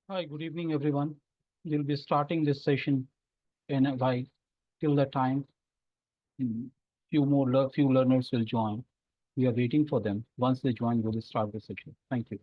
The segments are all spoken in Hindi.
Hi, good evening, everyone. We'll be starting this session in a while. Till that time, few learners will join. We are waiting for them. Once they join, we'll start the session. Thank you.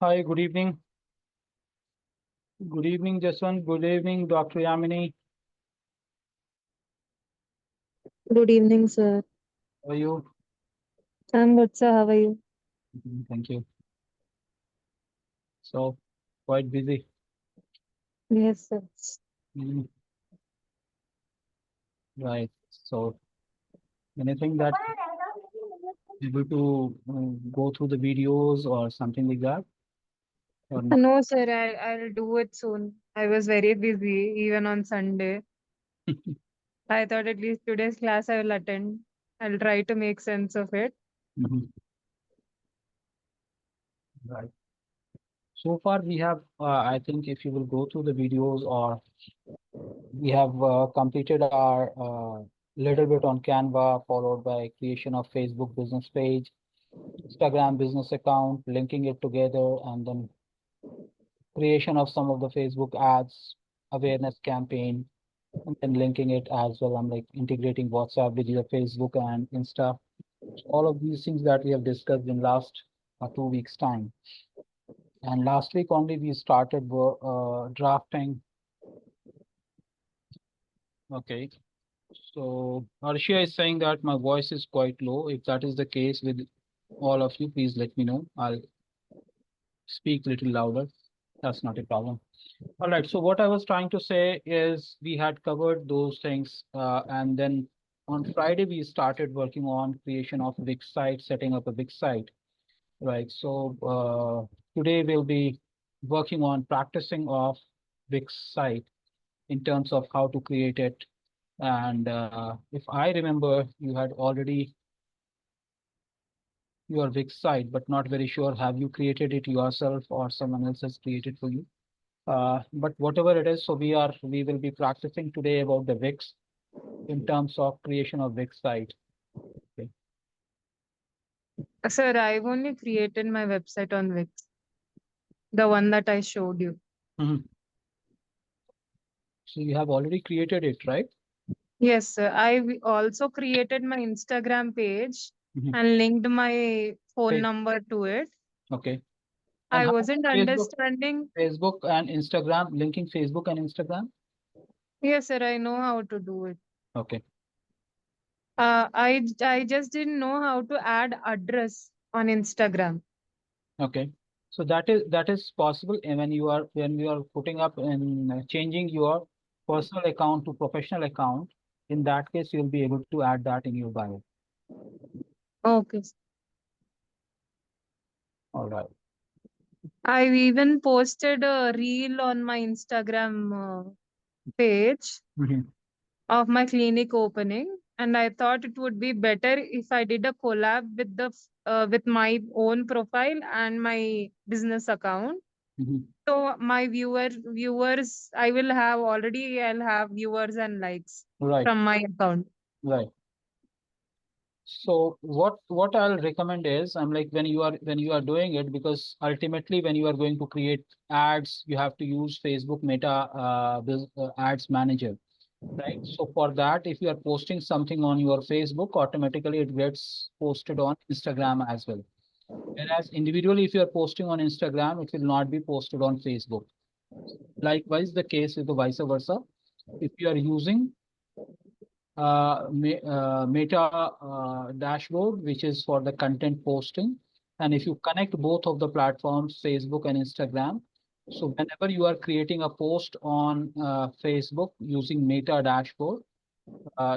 Hi, good evening. Good evening, Jaswant. Good evening, Dr. Yamini. Good evening, sir. How are you? I'm good, sir. How are you? Thank you. So, quite busy. Yes, sir. Mm, right. So, anything that able to go through the videos or something like that, or not? No, sir. I'll do it soon. I was very busy, even on Sunday. I thought at least today's class I will attend. I'll try to make sense of it. Mhm. Right. So far, we have, I think if you will go through the videos, or we have completed our little bit on Canva, followed by creation of Facebook business page, Instagram business account, linking it together, and then creation of some of the Facebook ads, awareness campaign, and then linking it as well. I'm like integrating WhatsApp with your Facebook and Insta. So all of these things that we have discussed in last 2 weeks time. And last week only we started drafting. Okay. So Arshia is saying that my voice is quite low. If that is the case with all of you, please let me know. I'll speak a little louder. That's not a problem. All right. So what I was trying to say is we had covered those things, and then on Friday we started working on creation of a big site, setting up a big site. Right. So today we'll be working on practicing of big site in terms of how to create it. And if I remember, you had already your big site, but not very sure. Have you created it yourself or someone else has created for you? But whatever it is, so we will be practicing today about the Wix in terms of creation of Wix site. Okay. Sir, I've only created my website on Wix, the one that I showed you. Mhm. So you have already created it, right? Yes, sir. Also created my Instagram page Mhm. and linked my phone Okay. number to it. Okay. And I how wasn't Facebook, understanding. Facebook and Instagram, linking Facebook and Instagram? Yes, sir. I know how to do it. Okay. I just didn't know how to add address on Instagram. Okay. So that is possible when you are putting up and changing your personal account to professional account. In that case, you'll be able to add that in your bio. Okay. All right. I even posted a reel on my Instagram page Mhm. of my clinic opening, and I thought it would be better if I did a collab with the with my own profile and my business account. Mhm. So my viewers, I'll have viewers and likes Right. from my account. Right. So what I'll recommend is I'm like when you are doing it, because ultimately when you are going to create ads, you have to use Facebook Meta Ads Manager, right? So for that, if you are posting something on your Facebook, automatically it gets posted on Instagram as well. Whereas individually, if you are posting on Instagram, it will not be posted on Facebook. Likewise, the case is the vice versa. If you are using Meta dashboard, which is for the content posting. And if you connect both of the platforms, Facebook and Instagram, so whenever you are creating a post on Facebook using Meta dashboard,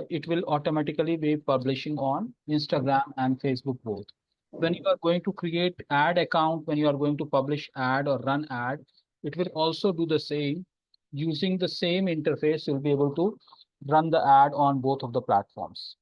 it will automatically be publishing on Instagram and Facebook both. When you are going to create ad account, when you are going to publish ad or run ad, it will also do the same. Using the same interface, you'll be able to run the ad on both of the platforms.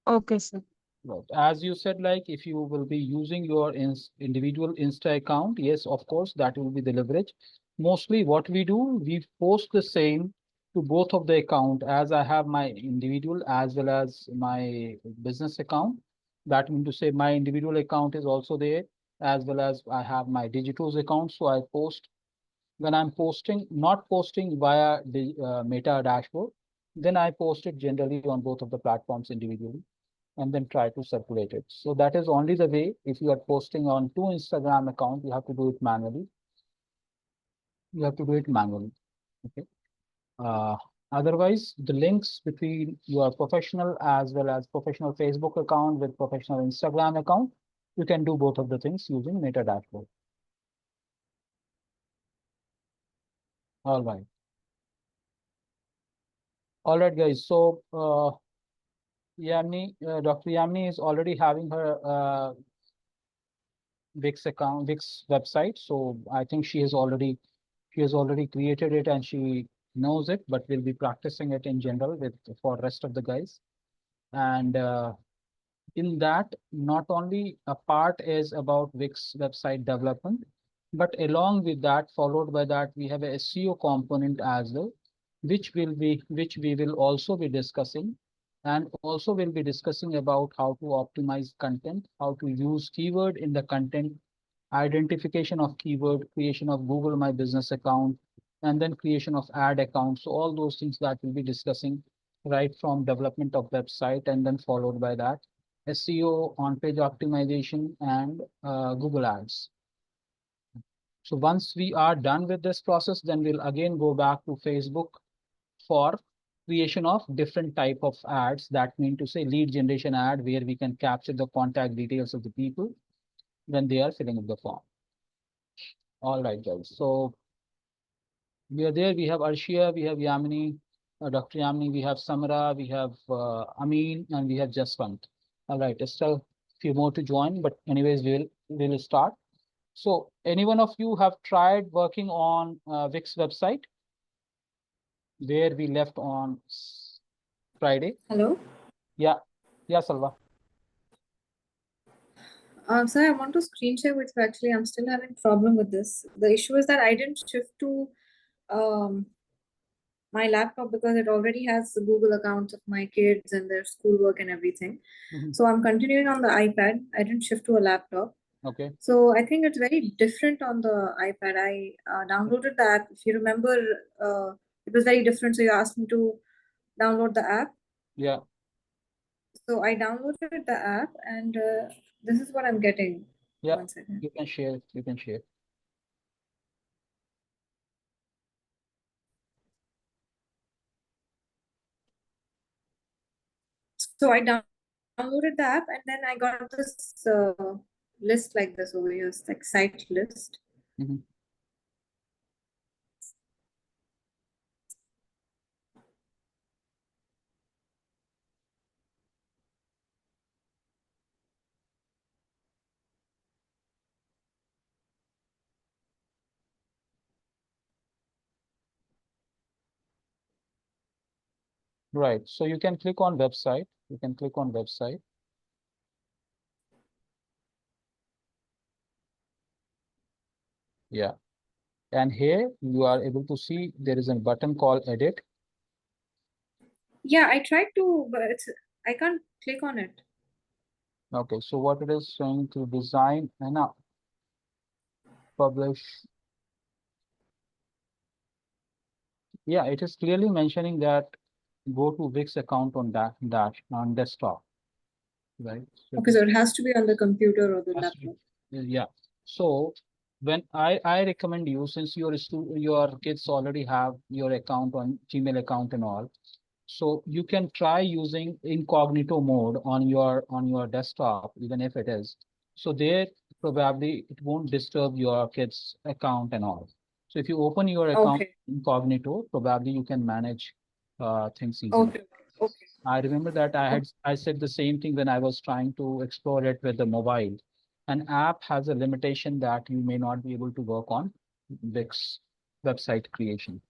Okay, sir. Right. As you said, like if you will be using your individual Insta account, yes, of course, that will be the leverage. Mostly what we do, we post the same to both of the account, as I have my individual as well as my business account. That means to say my individual account is also there, as well as I have my Digitals account. So I post when I'm posting, not posting via the Meta dashboard, then I post it generally on both of the platforms individually. and then try to circulate it. So that is only the way. If you are posting on 2 Instagram accounts, you have to do it manually. Okay. Otherwise, the links between your professional as well as professional Facebook account with professional Instagram account, you can do both of the things using Meta Dashboard. All right. All right, guys. So Dr. Yamni is already having her Wix account, Wix website. So I think she has already created it and she knows it, but we'll be practicing it in general with for rest of the guys. And in that, not only a part is about Wix website development, but along with that, followed by that, we have a SEO component as well, which we will also be discussing. And also we'll be discussing about how to optimize content, how to use keyword in the content, identification of keyword, creation of Google My Business account, and then creation of ad accounts. So all those things that we'll be discussing right from development of website and then followed by that SEO, on-page optimization, and Google Ads. So once we are done with this process, then we'll again go back to Facebook for creation of different type of ads. That mean to say lead generation ad, where we can capture the contact details of the people when they are filling up the form. All right, guys. So we are there. We have Arshia, we have Yamini, Dr. Yamini, we have Samara, we have Amin, and we have Jaswant. All right, there's still a few more to join, but anyways, we'll start. So any one of you have tried working on Wix website where we left on Friday? Hello. Yeah, Salva. Sir, I want to screen share with you. Actually, I'm still having problem with this. The issue is that I didn't shift to my laptop because it already has the Google accounts of my kids and their schoolwork and everything. So I'm continuing on the iPad. I didn't shift to a laptop. Okay. So I think it's very different on the iPad. I downloaded the app. If you remember, it was very different. So you asked me to download the app. Yeah. So I downloaded the app and this is what I'm getting. Yeah. 1 second. You can share. You can share. So I downloaded the app and then I got this list like this over here. It's like site list. Right. So you can click on website. You can click on website. Yeah. And here you are able to see there is a button called edit. Yeah, I tried to, but I can't click on it. Okay, so what it is saying to design and publish. Yeah, it is clearly mentioning that go to Wix account on on desktop, right? So Okay, so it has to be on the computer or the has to be- laptop. yeah. So when I recommend you, since your kids already have your account on Gmail account and all, so you can try using incognito mode on your desktop, even if it is. So there probably it won't disturb your kids' account and all. So if you open your account Okay. incognito, probably you can manage things easily. Okay. Okay. I remember that I said the same thing when I was trying to explore it with the mobile. An app has a limitation that you may not be able to work on Wix website creation.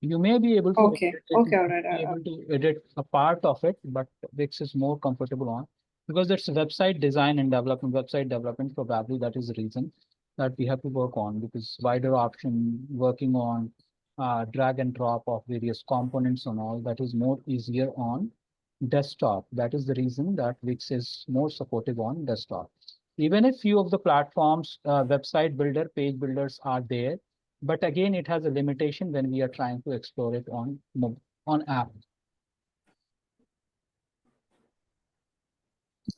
You may be able to Okay. edit it, Okay. All right. be able to edit a part of it, but Wix is more comfortable on because it's website design and development, website development. Probably that is the reason that we have to work on because wider option working on drag and drop of various components and all that is more easier on desktop. That is the reason that Wix is more supportive on desktop. Even if few of the platforms, website builder, page builders are there, but again, it has a limitation when we are trying to explore it on app.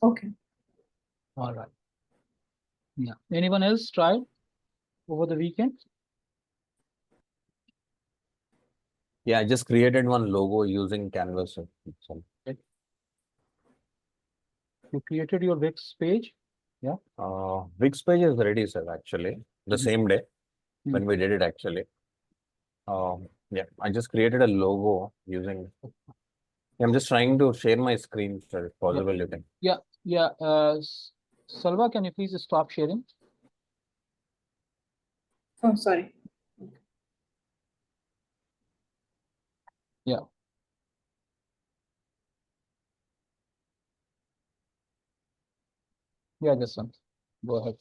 Okay. All right. Yeah. Anyone else tried over the weekend? Yeah, I just created one logo using Canvas. So, You created your Wix page? Wix page is ready, sir, actually, the Mhm. same day Hmm. when we did it, actually. Yeah, I just created a logo using. I'm just trying to share my screen, sir, if possible, you can. Yeah. Salva, can you please stop sharing? Oh, sorry. Yeah. Yeah, Jaswant. Go ahead.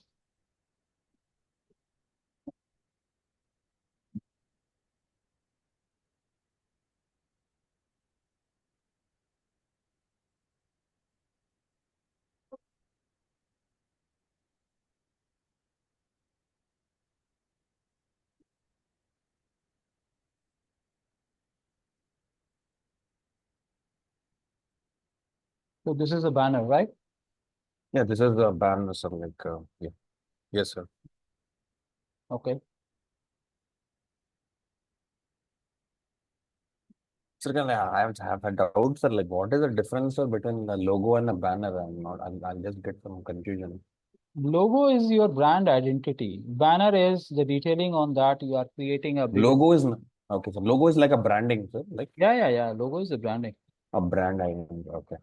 So this is a banner, right? Yeah, this is a banner, something like, yeah. Yes, sir. Okay. Sir, I have a doubt, sir, like what is the difference, sir, between a logo and a banner? I'll just get some confusion. Logo is your brand identity. Banner is the detailing on that you are creating a big. Logo is, okay, so logo is like a branding, sir, like Yeah. Logo is the branding. a brand identity, okay.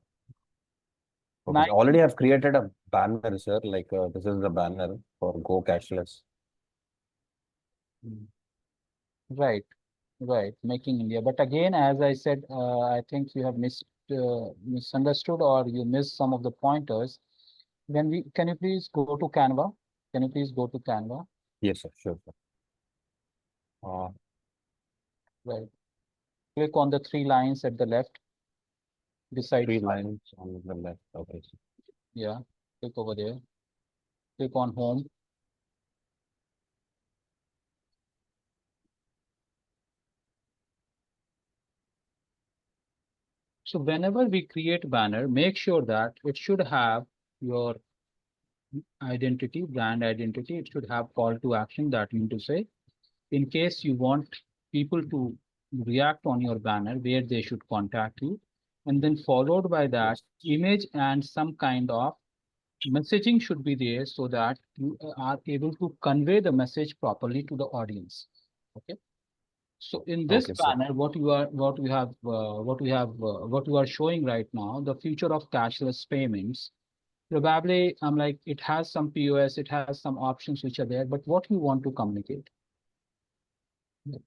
Okay, Nike. so already I've created a banner, sir, like this is the banner for Go Cashless. Right. Making India. But again, as I said, I think you have misunderstood or you missed some of the pointers. Can you please go to Canva? Can you please go to Canva? Yes, sir, sure, sir. Right. Click on the three lines at the left beside. Three lines on the left, okay. Sir. Yeah. Click over there. Click on home. So whenever we create banner, make sure that it should have your identity, brand identity. It should have call to action that mean to say, in case you want people to react on your banner, where they should contact you, and then followed by that image and some kind of messaging should be there so that you are able to convey the message properly to the audience. Okay. So in this Okay, sir. banner, what you are showing right now, the future of cashless payments. Probably, I'm like, it has some POS, it has some options which are there, but what you want to communicate?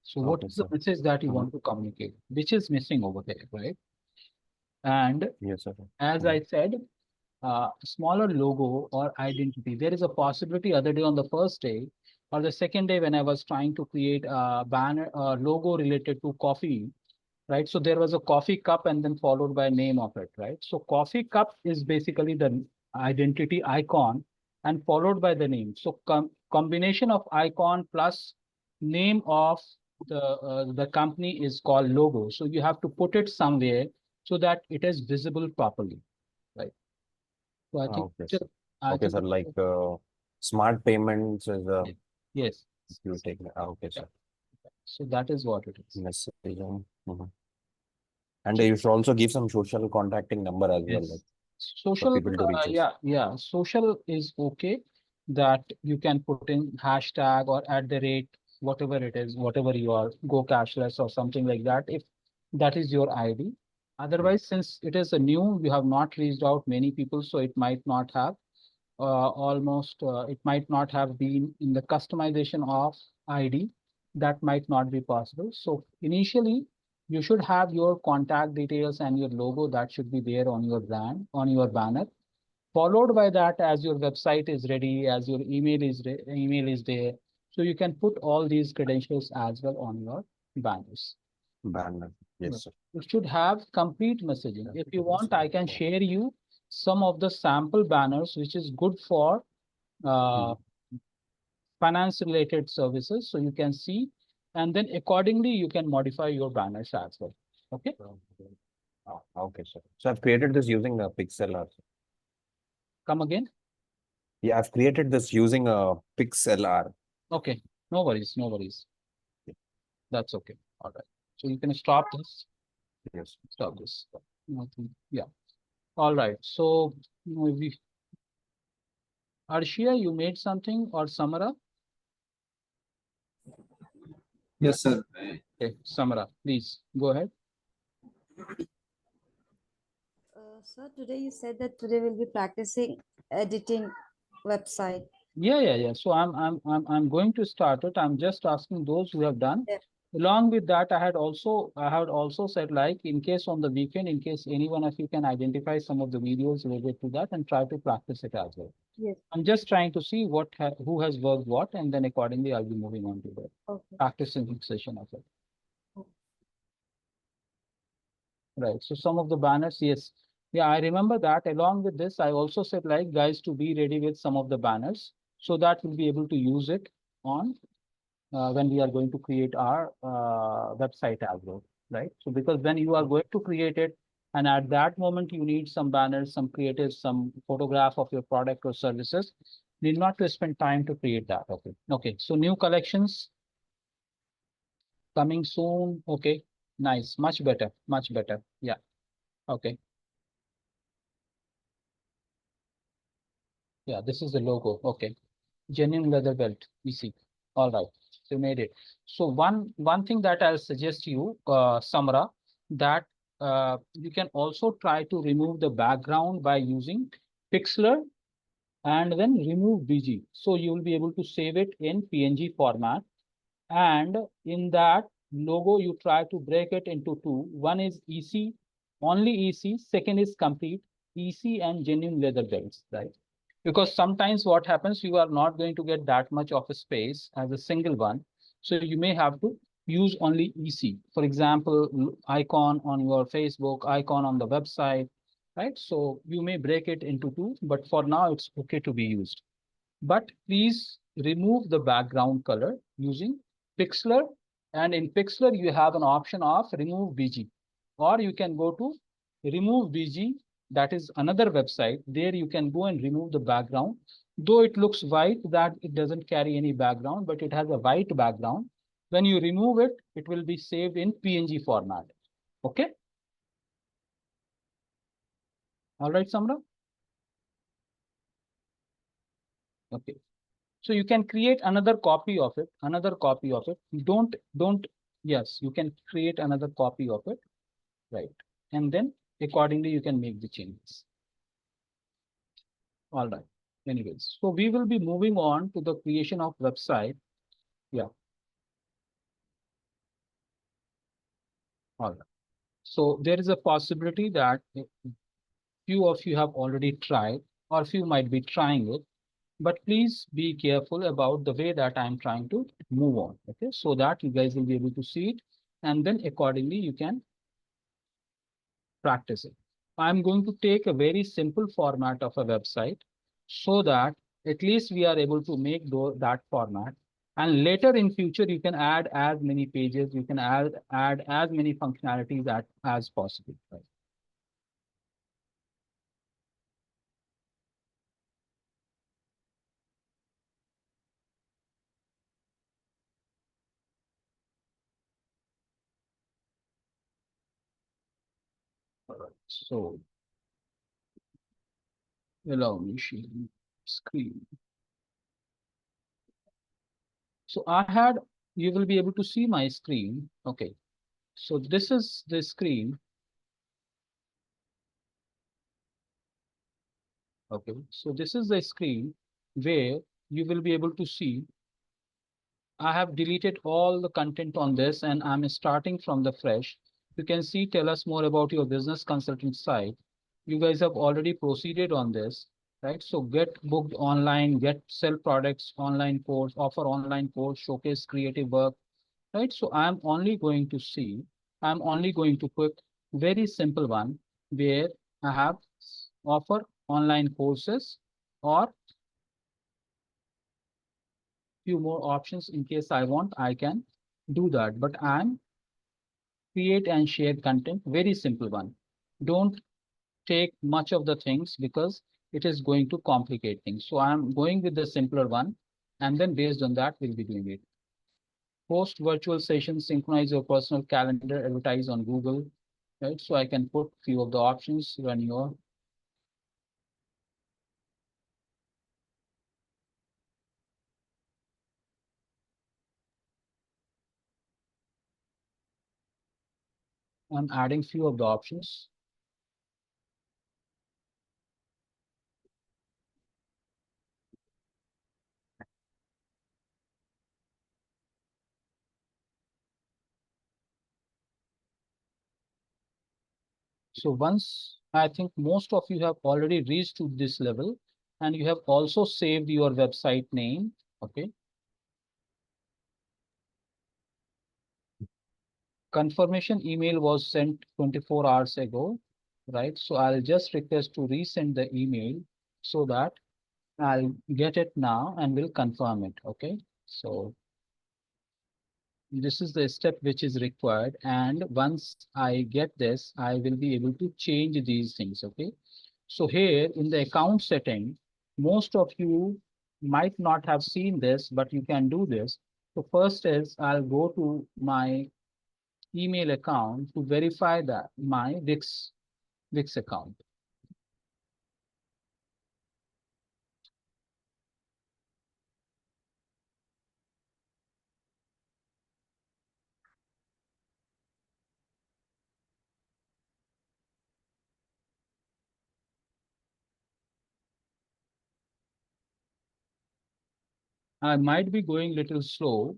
So what Okay, is the sir. message that you Mhm. want to communicate, which is missing over there, right? And Yes, sir. as I said, smaller logo or identity, there is a possibility other day on the first day or the second day when I was trying to create a banner, logo related to coffee, right? So there was a coffee cup and then followed by name of it, right? So coffee cup is basically the identity icon and followed by the name. So combination of icon plus name of the company is called logo. So you have to put it somewhere so that it is visible properly, right? So I think Okay, sir. I Okay, think sir. Like smart payments is yes. you take. Okay, sir. So that is what it is. Messaging. And you should also give some social contacting number as well, Yes. like for Social, people to reach us. yeah. Social is okay that you can put in hashtag or at the rate, whatever it is, whatever you are, go cashless or something like that, if that is your ID. Otherwise, since it is a new, you have not reached out many people, so it might not have it might not have been in the customization of ID. That might not be possible. So initially, you should have your contact details and your logo that should be there on your brand, on your banner. Followed by that, as your website is ready, as your email is there, so you can put all these credentials as well on your banners. Banner. Yes, sir. You should have complete messaging. If you want, I can share you some of the sample banners, which is good for uh, finance related services. So you can see, and then accordingly, you can modify your banners as well. Okay. Okay, sir. So I've created this using a Pixel also. Come again? Yeah, I've created this using a PixLR. Okay, no worries, no worries. That's okay. All right. So you can stop this. Yes. Stop this. Nothing. Yeah. All right. So we Arshia, you made something, or Samara? Yes, sir. Okay, Samara, please go ahead. Sir, today you said that today we'll be practicing editing website. Yeah. So I'm going to start it. I'm just asking those who have done. Yeah. Along with that, I had also said, like, in case on the weekend, in case any one of you can identify some of the videos related to that and try to practice it as well. Yes. I'm just trying to see who has worked what, and then accordingly I'll be moving on to the Okay. practicing session of it. Okay. Right. So some of the banners, yes. Yeah, I remember that. Along with this, I also said, like, guys, to be ready with some of the banners so that we'll be able to use it on when we are going to create our website as well, right? So because when you are going to create it, and at that moment you need some banners, some creatives, some photograph of your product or services, need not to spend time to create that. Okay. So new collections coming soon. Okay, nice, much better, much better. Yeah. Okay. Yeah, this is the logo. Okay. Genuine leather belt, we see. All right, so you made it. So one thing that I'll suggest you, Samra, that you can also try to remove the background by using Pixlr and then remove BG. So you will be able to save it in PNG format. And in that logo, you try to break it into two. One is EC, only EC. Second is complete EC and genuine leather belts, right? Because sometimes what happens, you are not going to get that much of a space as a single one. So you may have to use only EC. For example, icon on your Facebook, icon on the website, right? So you may break it into two, but for now it's okay to be used. But please remove the background color using Pixlr. And in Pixlr, you have an option of remove BG, or you can go to remove BG. That is another website. There you can go and remove the background. Though it looks white, that it doesn't carry any background, but it has a white background. When you remove it, it will be saved in PNG format. Okay. All right, Samra. Okay. So you can create another copy of it, Yes, you can create another copy of it, right? And then accordingly, you can make the changes. All right. Anyways, so we will be moving on to the creation of website. Yeah. All right. So there is a possibility that few of you have already tried, or few might be trying it. But please be careful about the way that I'm trying to move on, okay? So that you guys will be able to see it, and then accordingly you can practice it. I'm going to take a very simple format of a website so that at least we are able to make that format. And later in future, you can add as many pages, you can add as many functionalities as possible, right? All right, so allow me sharing screen. So you will be able to see my screen. Okay. So this is the screen. Okay. So this is the screen where you will be able to see. I have deleted all the content on this and I'm starting from the fresh. You can see, tell us more about your business consultant site. You guys have already proceeded on this, right? So get booked online, get sell products, online course, offer online course, showcase creative work, right? So I'm only going to put very simple one where I have offer online courses or few more options. In case I want, I can do that, but I'm create and share content, very simple one. Don't take much of the things because it is going to complicate things. So I'm going with the simpler one, and then based on that, we'll be doing it. Host virtual sessions, synchronize your personal calendar, advertise on Google, right? So I can put few of the options when you're I'm adding few of the options. So once I think most of you have already reached to this level, and you have also saved your website name. Okay. Confirmation email was sent 24 hours ago, right? So I'll just request to resend the email so that I'll get it now and will confirm it. Okay. So this is the step which is required. And once I get this, I will be able to change these things. Okay. So here in the account setting, most of you might not have seen this, but you can do this. So first is I'll go to my email account to verify that my Wix account. I might be going little slow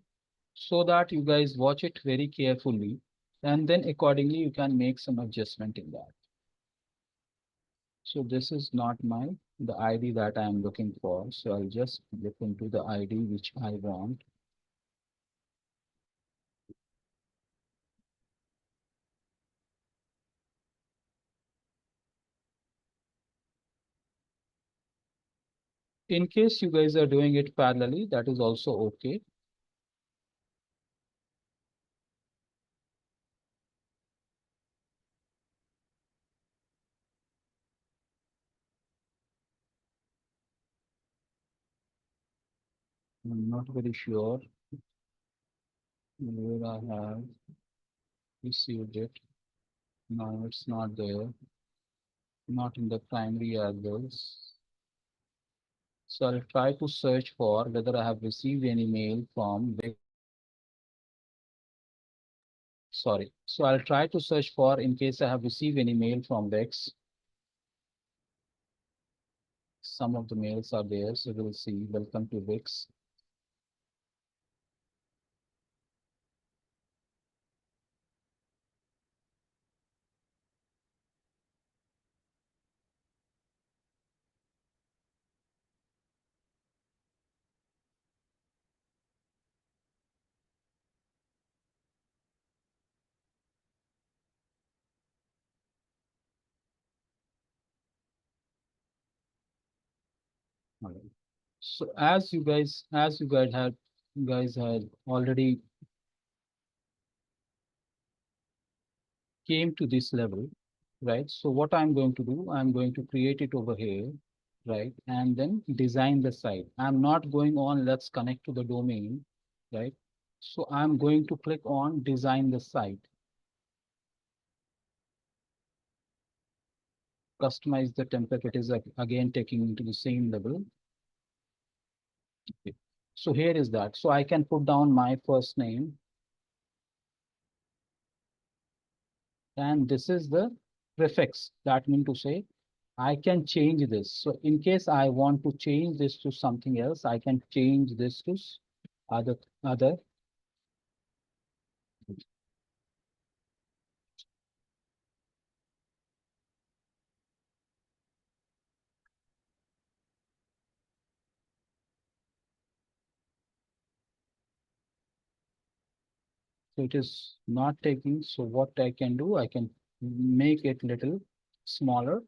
so that you guys watch it very carefully, and then accordingly you can make some adjustment in that. So this is not the ID that I am looking for. So I'll just look into the ID which I want. In case you guys are doing it parallelly, that is also okay. I'm not very sure where I have received it. No, it's not there. Not in the primary address. So I'll try to search for whether I have received any mail from Wix. Sorry. So I'll try to search for in case I have received any mail from Wix. Some of the mails are there, so we'll see. Welcome to Wix. All right. So as you guys had already came to this level, right? So what I'm going to do, I'm going to create it over here, right? And then design the site. I'm not going on, let's connect to the domain, right? So I'm going to click on design the site. Customize the template. It is again taking into the same level. Okay. So here is that. So I can put down my first name. And this is the prefix. That means to say, I can change this. So in case I want to change this to something else, I can change this to other. So it is not taking. So what I can do, I can make it little smaller.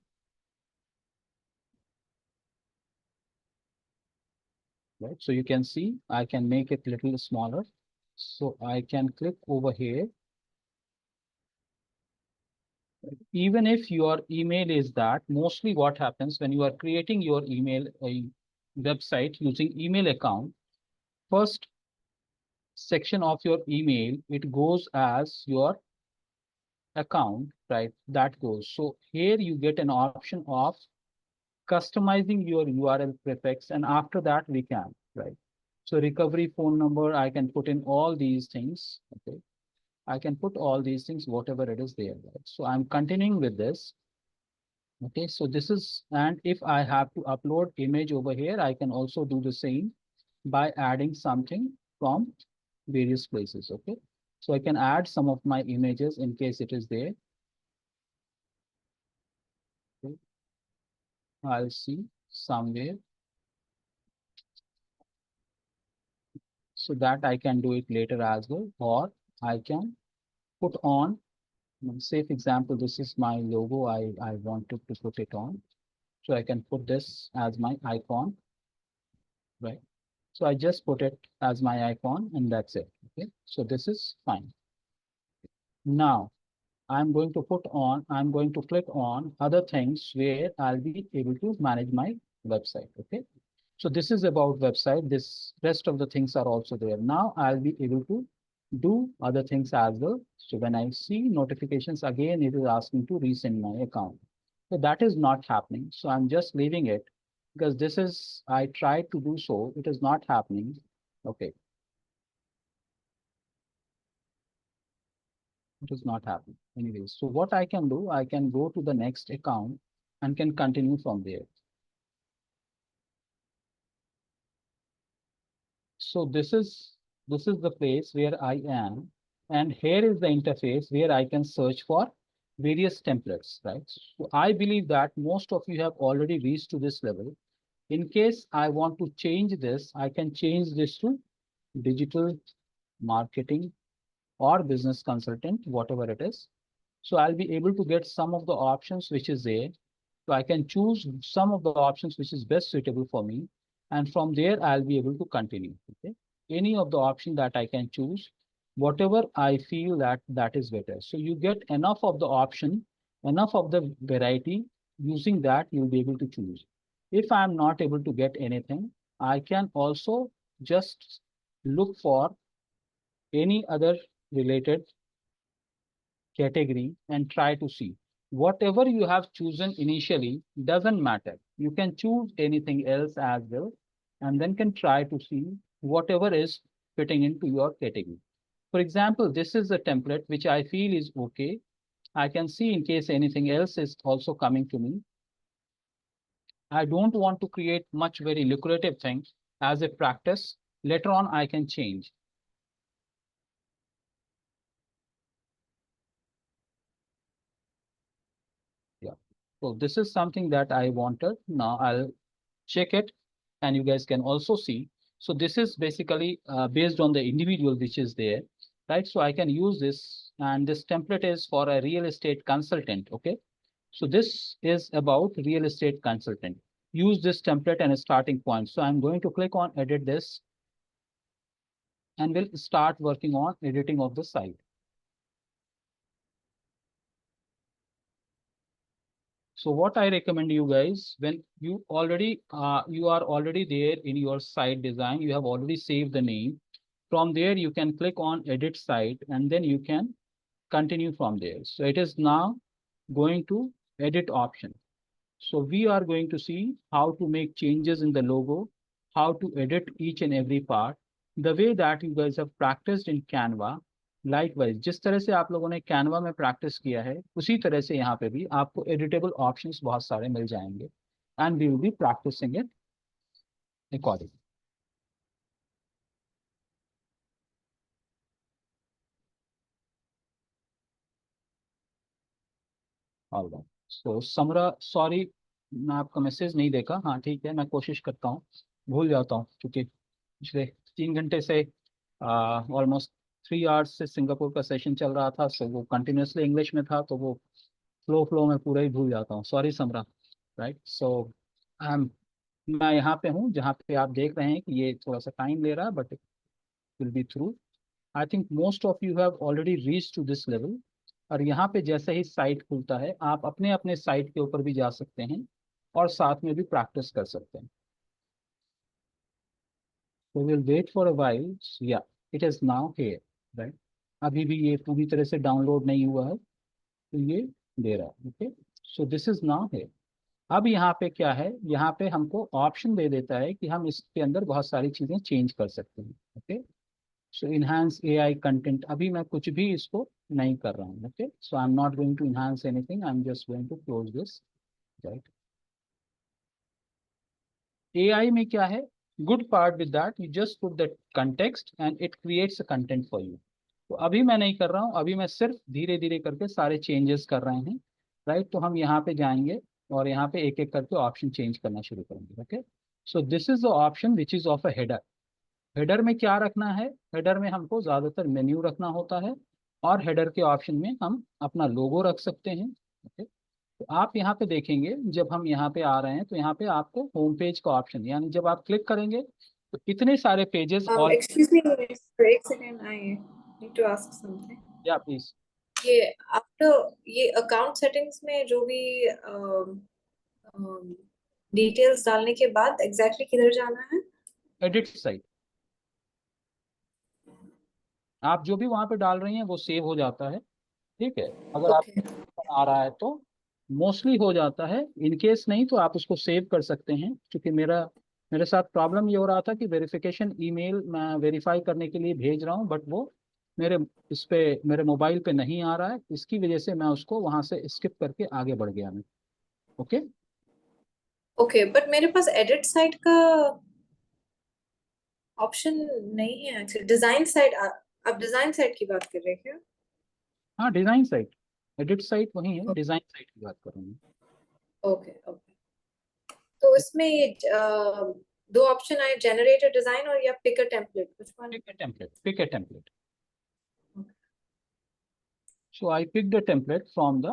Right. So you can see I can make it little smaller. So I can click over here. Even if your email is that, mostly what happens when you are creating your email website using email account, first section of your email, it goes as your account, right? That goes. So here you get an option of customizing your URL prefix, and after that we can, right? So recovery phone number, I can put in all these things. Okay. I can put all these things, whatever it is there, right? So I'm continuing with this. Okay, so this is, and if I have to upload image over here, I can also do the same by adding something from various places. Okay, so I can add some of my images in case it is there. Okay. I'll see somewhere so that I can do it later as well, or I can put on, say for example, this is my logo. I wanted to put it on. So I can put this as my icon, right? So I just put it as my icon and that's it. Okay, so this is fine. Now I'm going to click on other things where I'll be able to manage my website. Okay, so this is about website. This rest of the things are also there. Now I'll be able to do other things as well. So when I see notifications again, it is asking to resend my account. So that is not happening. So I'm just leaving it because this is, I tried to do so, it is not happening. Okay. It is not happening anyways. So what I can do, I can go to the next account and can continue from there. So this is the place where I am, and here is the interface where I can search for various templates, right? So I believe that most of you have already reached to this level. In case I want to change this, I can change this to digital marketing or business consultant, whatever it is. So I'll be able to get some of the options which is there. So I can choose some of the options which is best suitable for me. And from there, I'll be able to continue. Okay. Any of the option that I can choose, whatever I feel that is better. So you get enough of the option, enough of the variety. Using that, you'll be able to choose. If I'm not able to get anything, I can also just look for any other related category and try to see. Whatever you have chosen initially doesn't matter. You can choose anything else as well, and then can try to see whatever is fitting into your category. For example, this is a template which I feel is okay. I can see in case anything else is also coming to me. I don't want to create much very lucrative things as a practice. Later on, I can change. Yeah. So this is something that I wanted. Now I'll check it and you guys can also see. So this is basically based on the individual which is there, right? So I can use this, and this template is for a real estate consultant. Okay. So this is about real estate consultant. Use this template and a starting point. So I'm going to click on edit this and we'll start working on editing of the site. So what I recommend you guys, when you are already there in your site design, you have already saved the name. From there, you can click on edit site and then you can continue from there. So it is now going to edit option. So we are going to see how to make changes in the logo, how to edit each and every part, the way that you guys have practiced in Canva. Likewise, जिस तरह से आप लोगों ने Canva में practice किया है, उसी तरह से यहाँ पे भी आपको editable options बहुत सारे मिल जाएंगे, and we will be practicing it accordingly. All right. So Samra, sorry मैं आपका मैसेज नहीं देखा. हाँ ठीक है, मैं कोशिश करता हूँ, भूल जाता हूँ क्योंकि पिछले 3 घंटे से ऑलमोस्ट 3 आवर्स से सिंगापुर का सेशन चल रहा था. सो वो कंटिन्यूसली इंग्लिश में था, तो वो फ्लो में पूरा ही भूल जाता हूँ. सॉरी समरा. राइट. सो मैं यहाँ पे हूँ जहाँ पे आप देख रहे हैं कि ये थोड़ा सा टाइम ले रहा है, but will be through. I think most of you have already reached to this level. और यहाँ पे जैसे ही साइट खुलता है आप अपने अपने साइट के ऊपर भी जा सकते हैं और साथ में भी प्रैक्टिस कर सकते हैं। So we'll wait for a while. Yeah, it is now here, right? अभी भी ये पूरी तरह से डाउनलोड नहीं हुआ है, तो ये दे रहा है। Okay, so this is now here. अब यहाँ पे क्या है, यहाँ पे हमको ऑप्शन दे देता है कि हम इसके अंदर बहुत सारी चीजें चेंज कर सकते हैं। Okay, so enhance AI content, अभी मैं कुछ भी इसको नहीं कर रहा हूँ। Okay, so I am not going to enhance anything, I am just going to close this, right. AI में क्या है, good part with that you just put the context and it creates a content for you. तो अभी मैं नहीं कर रहा हूँ, अभी मैं सिर्फ धीरे धीरे करके सारे चेंजेस कर रहे हैं, राइट। तो हम यहाँ पे जाएंगे और यहाँ पे एक एक करके ऑप्शन चेंज करना शुरू करेंगे। Okay, so this is the option which is of a header. Header में क्या रखना है, हेडर में हमको ज्यादातर मेन्यू रखना होता है और हेडर के ऑप्शन में हम अपना लोगो रख सकते हैं। ओके, तो आप यहाँ पे देखेंगे जब हम यहाँ पे आ रहे हैं तो यहाँ पे आपको होम पेज का ऑप्शन, यानी जब आप क्लिक करेंगे तो इतने सारे पेजेस और Excuse me, sir, एक second, I need to ask something. या प्लीज ये आफ्टर ये अकाउंट सेटिंग्स में जो भी डिटेल्स डालने के बाद एग्जैक्टली किधर जाना है? एडिट साइट, आप जो भी वहाँ पे डाल रही हैं वो सेव हो जाता है। ठीक है, अगर आप ओके आ रहा है तो मोस्टली हो जाता है, इन केस नहीं तो आप उसको सेव कर सकते हैं। क्योंकि मेरे साथ प्रॉब्लम ये हो रहा था कि वेरिफिकेशन ईमेल मैं वेरीफाई करने के लिए भेज रहा हूँ, बट वो मेरे इस पे मेरे मोबाइल पे नहीं आ रहा है, इसकी वजह से मैं उसको वहां से स्किप करके आगे बढ़ गया मैं। ओके, ओके, बट मेरे पास एडिट साइट का ऑप्शन नहीं है एक्चुअली। डिजाइन साइट, आप डिजाइन साइट की बात कर रहे हैं क्या? हाँ डिजाइन साइट, एडिट साइट वही है, डिजाइन साइट की बात कर रहा हूँ। ओके ओके, तो इसमें ये दो ऑप्शन आए, जनरेट डिजाइन और या pick a template, which one? Pick a template. So I picked a template from the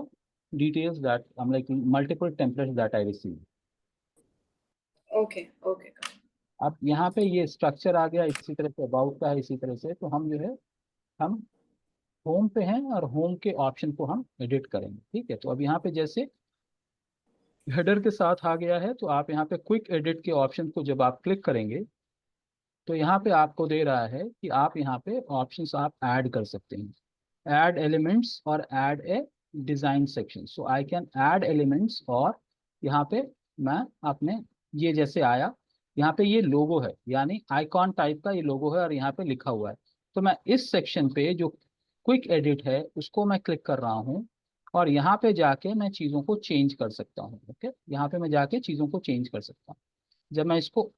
details that I'm like multiple templates that I received. Okay okay, अब यहाँ पे ये स्ट्रक्चर आ गया, इसी तरह से अबाउट का है, इसी तरह से तो हम जो है हम होम पे हैं और होम के ऑप्शन को हम एडिट करेंगे। ठीक है, तो अब यहाँ पे जैसे हेडर के साथ आ गया है तो आप यहाँ पे क्विक एडिट के ऑप्शन को जब आप क्लिक करेंगे तो यहाँ पे आपको दे रहा है कि आप यहाँ पे ऑप्शंस आप ऐड कर सकते हैं, add elements और add a design section. So I can add elements और यहाँ पे मैं अपने ये जैसे आया, यहाँ पे ये लोगो है यानी आइकॉन टाइप का ये लोगो है और यहाँ पे लिखा हुआ है। तो मैं इस सेक्शन पे जो क्विक एडिट है उसको मैं क्लिक कर रहा हूँ और यहाँ पे जाके मैं चीज़ों को चेंज कर सकता हूँ। ओके, यहाँ पे मैं जाके चीज़ों को चेंज कर सकता हूँ। जब मैं इसको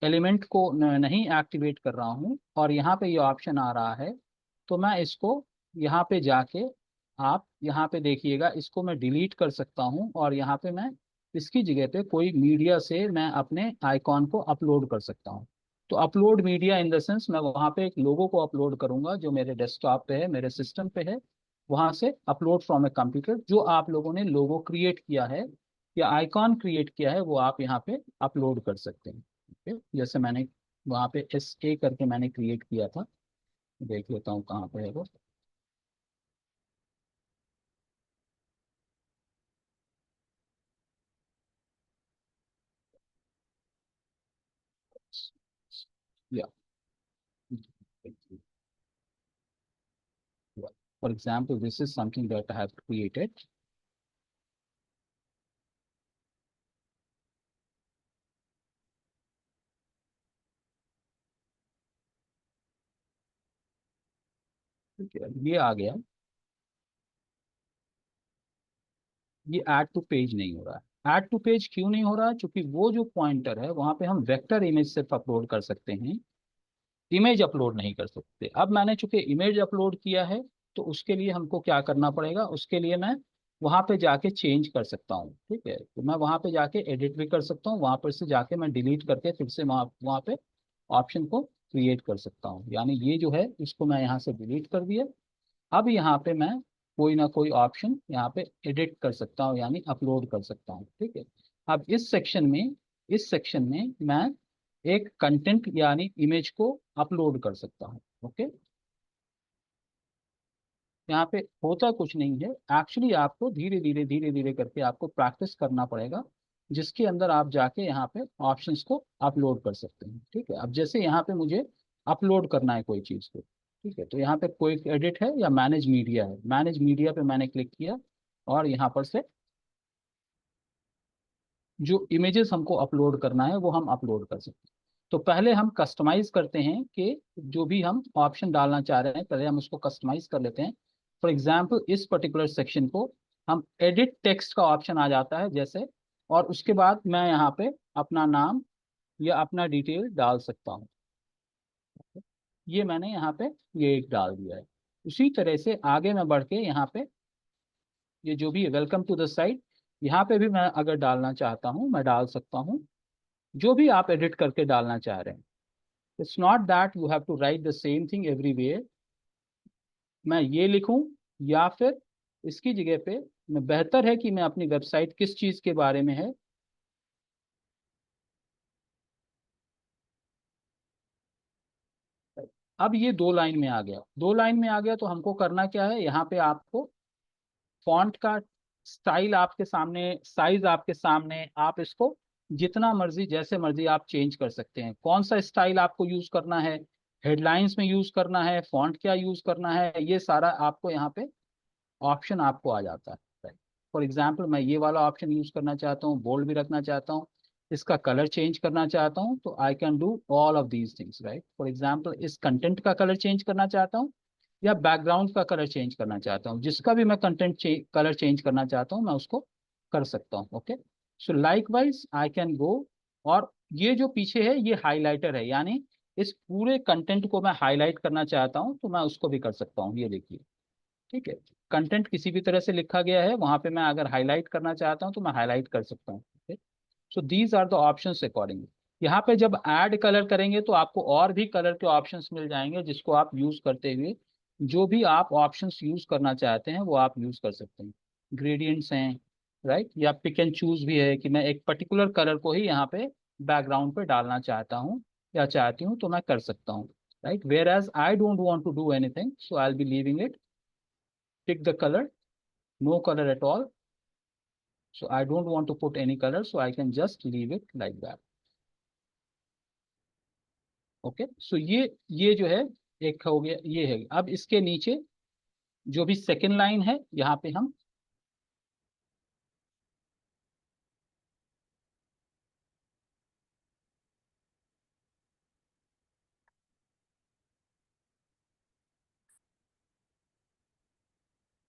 एलिमेंट को नहीं एक्टिवेट कर रहा हूँ और यहाँ पे ये ऑप्शन आ रहा है तो मैं इसको यहाँ पे जाके, आप यहाँ पे देखिएगा, इसको मैं डिलीट कर सकता हूँ और यहाँ पे मैं इसकी जगह पे कोई मीडिया से मैं अपने आइकॉन को अपलोड कर सकता हूँ। तो upload media in the sense मैं वहाँ पे एक लोगो को अपलोड करूंगा जो मेरे डेस्कटॉप पे है, मेरे सिस्टम पे है, वहाँ से अपलोड फ्रॉम ए कंप्यूटर। जो आप लोगों ने लोगो क्रिएट किया है या आइकॉन क्रिएट किया है वो आप यहाँ पे अपलोड कर सकते हैं। Okay? जैसे मैंने वहाँ पे SA करके मैंने क्रिएट किया था, देख लेता हूँ कहाँ पे है वो। Yeah. For example, this is something that I have created. ठीक है, ये आ गया, ये ऐड टू पेज नहीं हो रहा है। ऐड टू पेज क्यों नहीं हो रहा है? क्योंकि वो जो पॉइंटर है वहां पे हम वेक्टर इमेज सिर्फ अपलोड कर सकते हैं, इमेज अपलोड नहीं कर सकते। अब मैंने चूंकि इमेज अपलोड किया है तो उसके लिए हमको क्या करना पड़ेगा, उसके लिए मैं वहां पे जाके चेंज कर सकता हूँ। ठीक है, तो मैं वहां पे जाके एडिट भी कर सकता हूँ, वहां पर से जाके मैं डिलीट करके फिर से वहां पे ऑप्शन को क्रिएट कर सकता हूँ। यानी ये जो है इसको मैं यहाँ से डिलीट कर दिया। अब यहाँ पे मैं कोई ना कोई ऑप्शन यहाँ पे एडिट कर सकता हूँ यानी अपलोड कर सकता हूँ। ठीक है, अब इस सेक्शन में मैं एक कंटेंट यानी इमेज को अपलोड कर सकता हूँ। ओके, यहाँ पे होता कुछ नहीं है, एक्चुअली आपको धीरे धीरे करके आपको प्रैक्टिस करना पड़ेगा, जिसके अंदर आप जाके यहाँ पे ऑप्शंस को अपलोड कर सकते हैं। ठीक है, अब जैसे यहाँ पे मुझे अपलोड करना है कोई चीज़ को, ठीक है, तो यहाँ पे कोई एडिट है या मैनेज मीडिया है, मैनेज मीडिया पे मैंने क्लिक किया और यहाँ पर से जो इमेजेस हमको अपलोड करना है वो हम अपलोड कर सकते हैं। तो पहले हम कस्टमाइज करते हैं कि जो भी हम ऑप्शन डालना चाह रहे हैं पहले हम उसको कस्टमाइज कर लेते हैं। फॉर एग्जांपल इस पर्टिकुलर सेक्शन को हम एडिट टेक्स्ट का ऑप्शन आ जाता है जैसे, और उसके बाद मैं यहाँ पे अपना नाम या अपना डिटेल डाल सकता हूँ। ये मैंने यहाँ पे ये एक डाल दिया है। उसी तरह से आगे मैं बढ़ के यहाँ पे ये जो भी वेलकम टू द साइट, यहाँ पे भी मैं अगर डालना चाहता हूँ मैं डाल सकता हूँ, जो भी आप एडिट करके डालना चाह रहे हैं। It's not that you have to write the same thing everywhere. मैं ये लिखूं या फिर इसकी जगह पे मैं बेहतर है कि मैं अपनी वेबसाइट किस चीज के बारे में है, अब ये 2 लाइन में आ गया। 2 लाइन में आ गया तो हमको करना क्या है, यहाँ पे आपको फॉन्ट का स्टाइल आपके सामने, साइज आपके सामने, आप इसको जितना मर्जी जैसे मर्जी आप चेंज कर सकते हैं। कौन सा स्टाइल आपको यूज करना है, हेडलाइंस में यूज करना है, फॉन्ट क्या यूज करना है, ये सारा आपको यहाँ पे ऑप्शन आपको आ जाता है। फॉर एग्जाम्पल मैं ये वाला ऑप्शन यूज करना चाहता हूँ, बोल्ड भी रखना चाहता हूँ, इसका कलर चेंज करना चाहता हूँ, तो I can do all of these things, right. For example इस कंटेंट का कलर चेंज करना चाहता हूँ या बैकग्राउंड का कलर चेंज करना चाहता हूँ, जिसका भी मैं कंटेंट कलर चेंज करना चाहता हूँ मैं उसको कर सकता हूँ। Okay, so likewise I can गो, और ये जो पीछे है ये हाईलाइटर है, यानी इस पूरे कंटेंट को मैं हाईलाइट करना चाहता हूँ तो मैं उसको भी कर सकता हूँ। ये देखिए, ठीक है, कंटेंट किसी भी तरह से लिखा गया है वहां पे मैं अगर हाईलाइट करना चाहता हूँ तो मैं हाईलाइट कर सकता हूँ। So these are the options accordingly. यहाँ पे जब ऐड कलर करेंगे तो आपको और भी कलर के ऑप्शंस मिल जाएंगे, जिसको आप यूज करते हुए जो भी आप ऑप्शंस यूज करना चाहते हैं वो आप यूज कर सकते हैं। ग्रेडियंट्स हैं, राइट, या पिक एंड चूज भी है कि मैं एक पर्टिकुलर कलर को ही यहाँ पे बैकग्राउंड पे डालना चाहता हूँ या चाहती हूँ तो मैं कर सकता हूँ, right. Whereas I don't want to do anything, so I will be leaving it, pick the color, no color at all. So I don't want to put any color, so I can just leave it like that. Okay, so ये जो है एक हो गया, ये है। अब इसके नीचे जो भी सेकेंड लाइन है यहाँ पे हम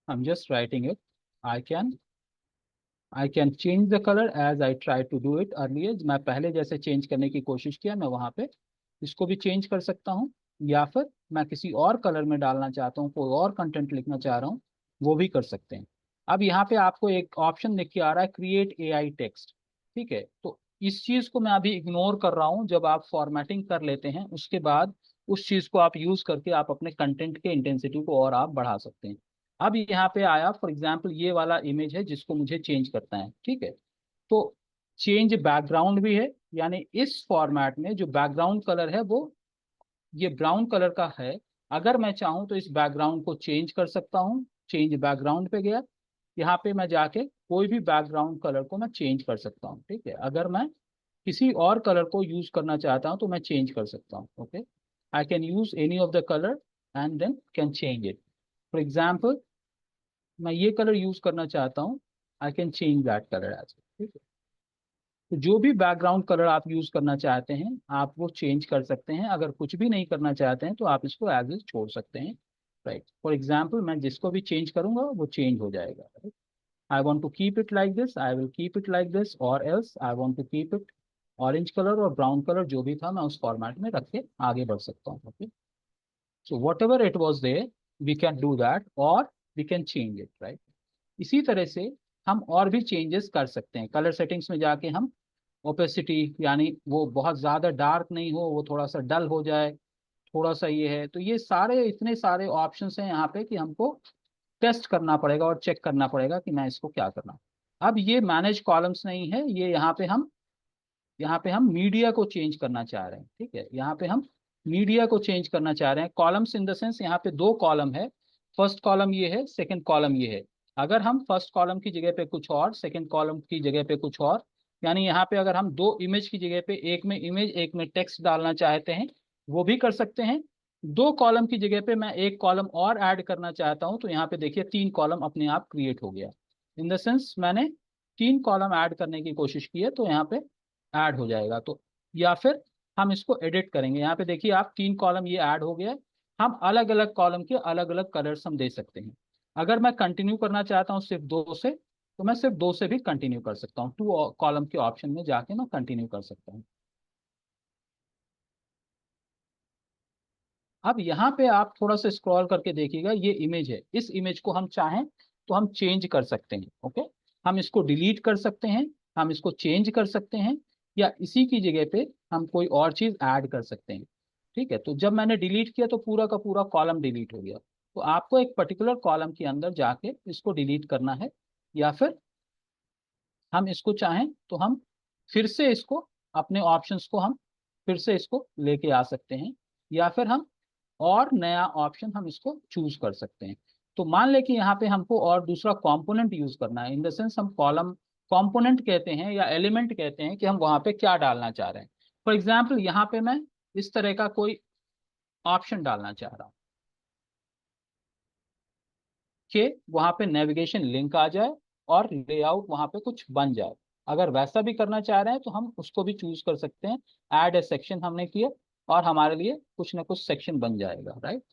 I'm just writing it. I can change the color as I tried to do it earlier. मैं पहले जैसे चेंज करने की कोशिश किया मैं वहां पे इसको भी चेंज कर सकता हूँ, या फिर मैं किसी और कलर में डालना चाहता हूँ, कोई और कंटेंट लिखना चाह रहा हूँ वो भी कर सकते हैं। अब यहाँ पे आपको एक ऑप्शन दिख के आ रहा है क्रिएट एआई टेक्स्ट, ठीक है, तो इस चीज को मैं अभी इग्नोर कर रहा हूँ। जब आप फॉर्मेटिंग कर लेते हैं उसके बाद उस चीज को आप यूज करके आप अपने कंटेंट के इंटेंसिटी को और आप बढ़ा सकते हैं। अब यहाँ पे आया फॉर एग्जाम्पल ये वाला इमेज है जिसको मुझे चेंज करना है, ठीक है, तो चेंज बैकग्राउंड भी है, यानी इस फॉर्मेट में जो बैकग्राउंड कलर है वो ये ब्राउन कलर का है। अगर मैं चाहूँ तो इस बैकग्राउंड को चेंज कर सकता हूँ। चेंज बैकग्राउंड पे गया, यहाँ पे मैं जाके कोई भी बैकग्राउंड कलर को मैं चेंज कर सकता हूँ, ठीक है। अगर मैं किसी और कलर को यूज करना चाहता हूँ तो मैं चेंज कर सकता हूँ। Okay, I can use any of the colour and then can change it. For example मैं ये कलर यूज करना चाहता हूँ, I can change that colour as, ठीक है। तो जो भी बैकग्राउंड कलर आप यूज करना चाहते हैं आप वो चेंज कर सकते हैं। अगर कुछ भी नहीं करना चाहते हैं तो आप इसको एज इज छोड़ सकते हैं, राइट। फॉर एग्जाम्पल मैं जिसको भी चेंज करूंगा वो चेंज हो जाएगा, right. I want to keep it like this, I will keep it like this, और else I want to keep it orange colour और ब्राउन कलर जो भी था मैं उस फॉर्मेट में रख के आगे बढ़ सकता हूँ। Okay, so whatever it was there we can do that और we can change it, right. इसी तरह से हम और भी चेंजेस कर सकते हैं। कलर सेटिंग्स में जाके हम ओपेसिटी, यानी वो बहुत ज़्यादा डार्क नहीं हो, वो थोड़ा सा डल हो जाए, थोड़ा सा ये है, तो ये सारे इतने सारे ऑप्शंस हैं यहाँ पे कि हमको टेस्ट करना पड़ेगा और चेक करना पड़ेगा कि मैं इसको क्या करना। अब ये मैनेज कॉलम्स नहीं है, ये यहाँ पे हम मीडिया को चेंज करना चाह रहे हैं, ठीक है। यहाँ पे हम मीडिया को चेंज करना चाह रहे हैं। कॉलम्स इन द सेंस यहाँ पे 2 कॉलम है। फर्स्ट कॉलम ये है, सेकंड कॉलम ये है। अगर हम फर्स्ट कॉलम की जगह पे कुछ और, सेकंड कॉलम की जगह पे कुछ और, यानी यहाँ पे अगर हम दो इमेज की जगह पे एक में इमेज एक में टेक्स्ट डालना चाहते हैं वो भी कर सकते हैं। दो कॉलम की जगह पे मैं एक कॉलम और ऐड करना चाहता हूँ, तो यहाँ पे देखिए 3 कॉलम अपने आप क्रिएट हो गया। इन द सेंस मैंने 3 कॉलम ऐड करने की कोशिश की है, तो यहाँ पे ऐड हो जाएगा। तो या फिर हम इसको एडिट करेंगे, यहाँ पे देखिए आप 3 कॉलम ये ऐड हो गया है। हम अलग अलग कॉलम के अलग अलग कलर्स हम दे सकते हैं। अगर मैं कंटिन्यू करना चाहता हूँ सिर्फ 2 से, तो मैं सिर्फ 2 से भी कंटिन्यू कर सकता हूँ। 2 कॉलम के ऑप्शन में जाके मैं कंटिन्यू कर सकता हूँ। अब यहाँ पे आप थोड़ा सा स्क्रॉल करके देखिएगा, ये इमेज है। इस इमेज को हम चाहें तो हम चेंज कर सकते हैं। ओके, हम इसको डिलीट कर सकते हैं, हम इसको चेंज कर सकते हैं, या इसी की जगह पे हम कोई और चीज ऐड कर सकते हैं। ठीक है, तो जब मैंने डिलीट किया तो पूरा का पूरा कॉलम डिलीट हो गया। तो आपको एक पर्टिकुलर कॉलम के अंदर जाके इसको डिलीट करना है, या फिर हम इसको चाहें तो हम फिर से इसको अपने ऑप्शंस को हम फिर से इसको लेके आ सकते हैं, या फिर हम और नया ऑप्शन हम इसको चूज कर सकते हैं। तो मान ले कि यहाँ पे हमको और दूसरा कंपोनेंट यूज करना है, इन द सेंस हम कॉलम कंपोनेंट कहते हैं या एलिमेंट कहते हैं कि हम वहां पे क्या डालना चाह रहे हैं। फॉर एग्जाम्पल यहाँ पे मैं इस तरह का कोई ऑप्शन डालना चाह रहा हूँ कि वहां पे नेविगेशन लिंक आ जाए और लेआउट वहां पे कुछ बन जाए। अगर वैसा भी करना चाह रहे हैं तो हम उसको भी चूज कर सकते हैं। ऐड ए सेक्शन हमने किया और हमारे लिए कुछ ना कुछ सेक्शन बन जाएगा, राइट।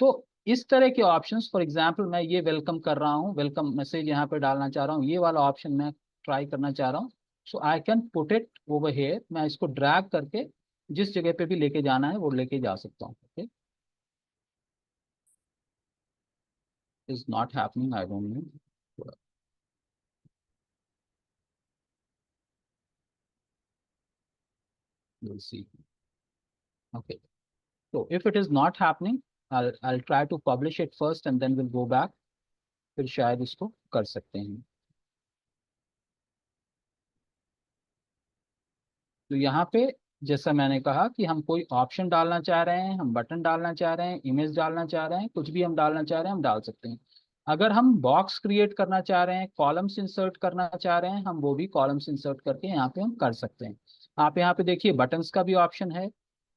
तो इस तरह के ऑप्शंस, फॉर एग्जांपल मैं ये वेलकम कर रहा हूँ, वेलकम मैसेज यहाँ पे डालना चाह रहा हूँ, ये वाला ऑप्शन मैं ट्राई करना चाह रहा हूँ। So I can put it over here, मैं इसको ड्रैग करके जिस जगह पे भी लेके जाना है वो लेके जा सकता हूँ। Okay, is not happening, I don't know. We'll see. Okay. So if it is not happening, I'll try to publish it first and then we'll go back. फिर शायद इसको कर सकते हैं। तो यहाँ पे जैसा मैंने कहा कि हम कोई ऑप्शन डालना चाह रहे हैं, हम बटन डालना चाह रहे हैं, इमेज डालना चाह रहे हैं, कुछ भी हम डालना चाह रहे हैं हम डाल सकते हैं। अगर हम बॉक्स क्रिएट करना चाह रहे हैं, कॉलम्स इंसर्ट करना चाह रहे हैं, हम वो भी कॉलम्स इंसर्ट करके यहाँ पे हम कर सकते हैं। आप यहाँ पे देखिए बटन्स का भी ऑप्शन है,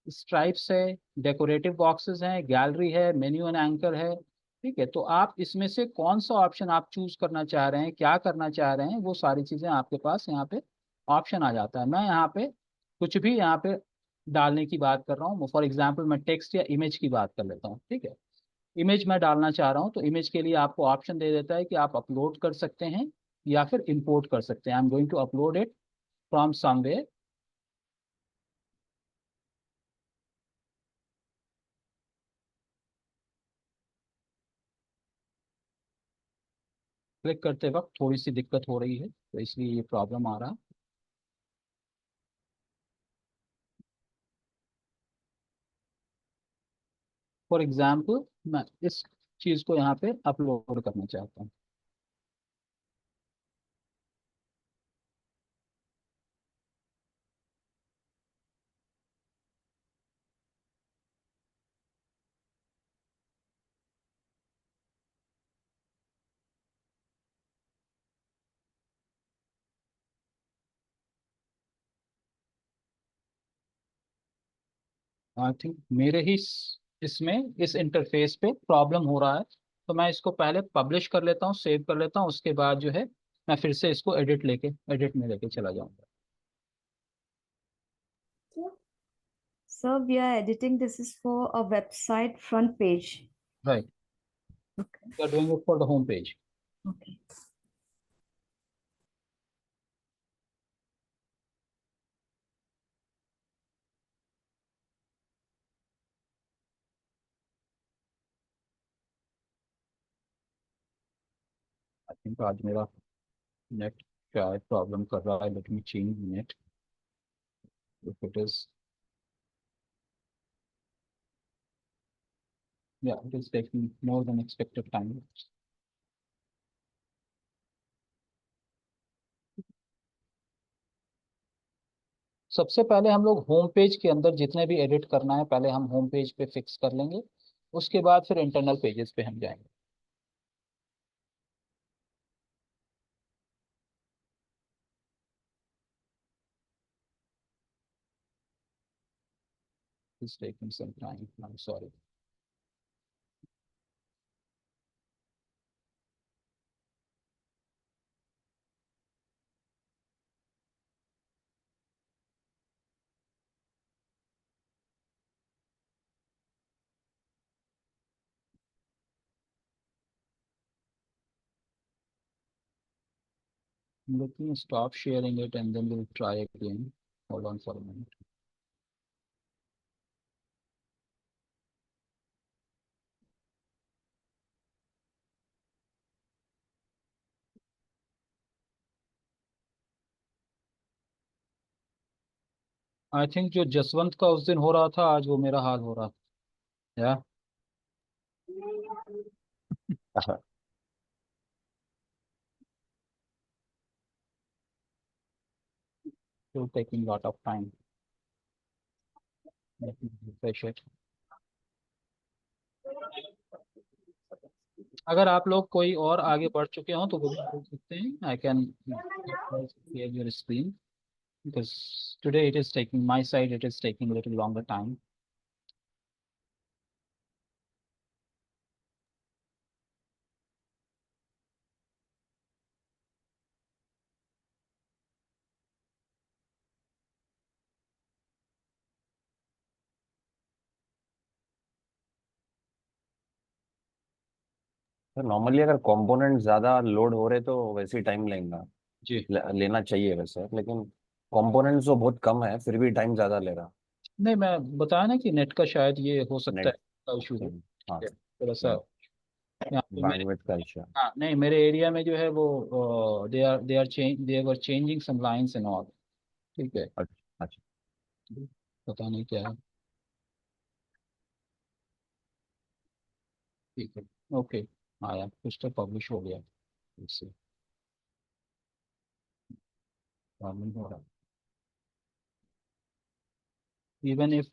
स्ट्राइप्स है, डेकोरेटिव बॉक्सेस हैं, गैलरी है, मेन्यू एंड एंकर है। ठीक है, तो आप इसमें से कौन सा ऑप्शन आप चूज करना चाह रहे हैं, क्या करना चाह रहे हैं, वो सारी चीजें आपके पास यहाँ पे ऑप्शन आ जाता है। मैं यहाँ पे कुछ भी यहाँ पे डालने की बात कर रहा हूँ। फॉर एग्जाम्पल मैं टेक्स्ट या इमेज की बात कर लेता हूँ। ठीक है, इमेज मैं डालना चाह रहा हूँ, तो इमेज के लिए आपको ऑप्शन दे देता है कि आप अपलोड कर सकते हैं या फिर इंपोर्ट कर सकते हैं। I am going to upload it from somewhere. Click करते वक्त थोड़ी सी दिक्कत हो रही है, तो इसलिए ये प्रॉब्लम आ रहा है। फॉर एग्जाम्पल मैं इस चीज को यहाँ पे अपलोड करना चाहता हूँ। आई थिंक मेरे ही इसमें इस इंटरफेस पे प्रॉब्लम हो रहा है, तो मैं इसको पहले पब्लिश कर लेता हूँ, सेव कर लेता हूँ, उसके बाद जो है मैं फिर से इसको एडिट में लेके चला जाऊंगा। So we are editing. This is for a website front page. Right, Okay. We are doing it for the home page. Okay. I think आज मेरा नेट शायद प्रॉब्लम कर रहा है। Let me change net if it is, या it is taking more than expected time. सबसे पहले हम लोग होम पेज के अंदर जितने भी एडिट करना है पहले हम होम पेज पे फिक्स कर लेंगे। उसके बाद फिर इंटरनल पेजेस पे हम जाएंगे। It's taking some time. I'm sorry. Let me stop sharing it and then we'll try again. Hold on for a minute. I think जो जसवंत का उस दिन हो रहा था, आज वो मेरा हाल हो रहा था। या still taking lot of time. Let me refresh it. अगर आप लोग कोई और आगे बढ़ चुके हो तो वो भी बोल सकते हैं। I can share your screen because today it is taking my side, it is taking a little longer time. तो नॉर्मली अगर कंपोनेंट ज्यादा लोड हो रहे तो वैसे ही टाइम लेगा, जी लेना चाहिए वैसे, लेकिन कंपोनेंट्स तो बहुत कम है फिर भी टाइम ज्यादा ले रहा। नहीं, मैं बताया ना कि नेट का शायद ये हो सकता नेट, है इशू हो। हाँ, ठीक है, थोड़ा सा यहाँ पे मेरे, बैंडविड्थ का इशू। हाँ नहीं, मेरे एरिया में जो है वो they were changing some lines and all. ठीक है, अच्छा अच्छा। पता नहीं क्या है। ठीक है, ओके, आया कुछ तो पब्लिश हो गया, इससे प्रॉब्लम हो रहा है। Even if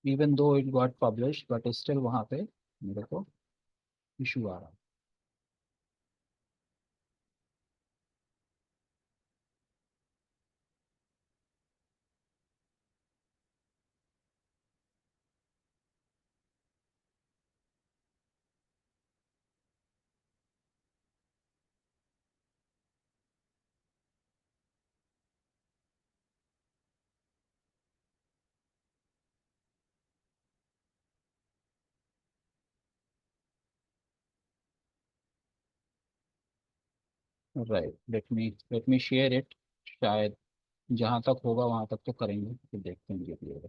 even though it got publish but still वहाँ पे मेरे को इशू आ रहा है। Right, let me share it. शायद जहाँ तक होगा वहाँ तक तो करेंगे, फिर देखते हैं ये होगा।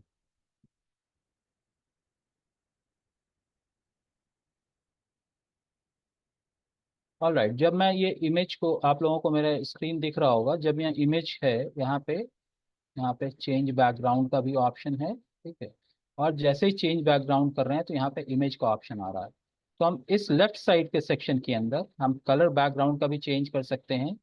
ऑलराइट, जब मैं ये इमेज को, आप लोगों को मेरा स्क्रीन दिख रहा होगा, जब यहाँ इमेज है, यहाँ पे चेंज बैकग्राउंड का भी ऑप्शन है। ठीक है, और जैसे ही चेंज बैकग्राउंड कर रहे हैं तो यहाँ पे इमेज का ऑप्शन आ रहा है। तो हम इस लेफ्ट साइड के सेक्शन के अंदर हम कलर बैकग्राउंड का भी चेंज कर सकते हैं।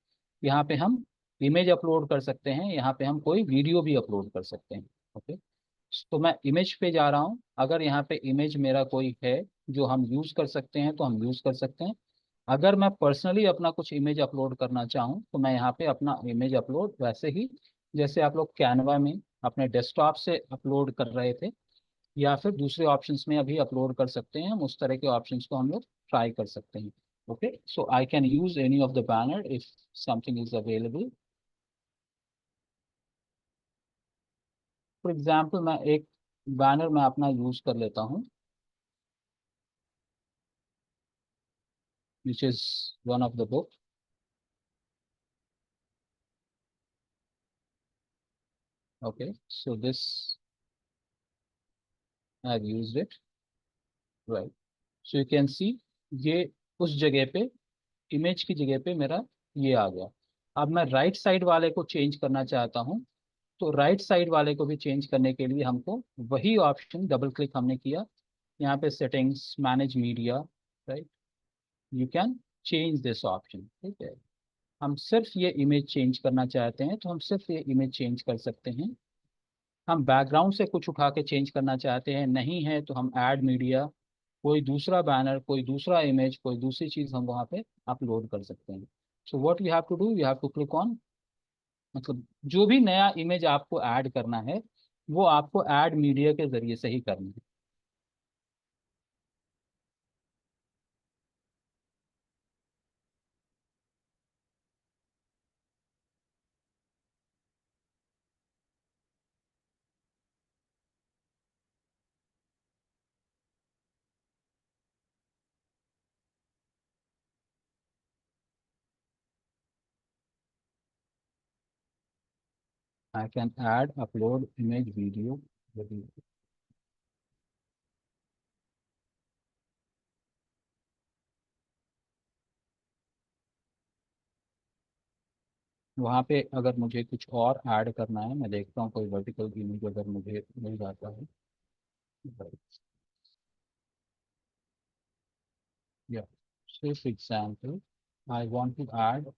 यहाँ पे हम इमेज अपलोड कर सकते हैं, यहाँ पे हम कोई वीडियो भी अपलोड कर सकते हैं। ओके, तो मैं इमेज पे जा रहा हूँ। अगर यहाँ पे इमेज मेरा कोई है जो हम यूज कर सकते हैं तो हम यूज कर सकते हैं। अगर मैं पर्सनली अपना कुछ इमेज अपलोड करना चाहूँ तो मैं यहाँ पे अपना इमेज अपलोड वैसे ही जैसे आप लोग कैनवा में अपने डेस्कटॉप से अपलोड कर रहे थे या फिर दूसरे ऑप्शंस में अभी अपलोड कर सकते हैं, हम उस तरह के ऑप्शंस को हम लोग ट्राई कर सकते हैं। Okay, so I can use any of the banner if something is available. For example मैं एक बैनर मैं अपना यूज कर लेता हूँ, which is one of the book. Okay, so this I have used it, right. So you can see ये उस जगह पे, इमेज की जगह पे मेरा ये आ गया। अब मैं राइट साइड वाले को चेंज करना चाहता हूँ, तो राइट साइड वाले को भी चेंज करने के लिए हमको वही ऑप्शन डबल क्लिक हमने किया, यहाँ पे settings, manage media, right, you can change this option. ठीक है, हम सिर्फ ये इमेज चेंज करना चाहते हैं तो हम सिर्फ ये इमेज चेंज कर सकते हैं। हम बैकग्राउंड से कुछ उठा के चेंज करना चाहते हैं, नहीं है तो हम ऐड मीडिया, कोई दूसरा बैनर, कोई दूसरा इमेज, कोई दूसरी चीज हम वहाँ पे अपलोड कर सकते हैं। So what you have to do, you have to click on, मतलब जो भी नया इमेज आपको ऐड करना है वो आपको ऐड मीडिया के जरिए से ही करना है। I can add, upload image, video. वहाँ पे अगर मुझे कुछ और ऐड करना है, मैं देखता हूँ कोई वर्टिकल इमेज अगर मुझे मिल जाता है। Yeah. So for example, I want to add,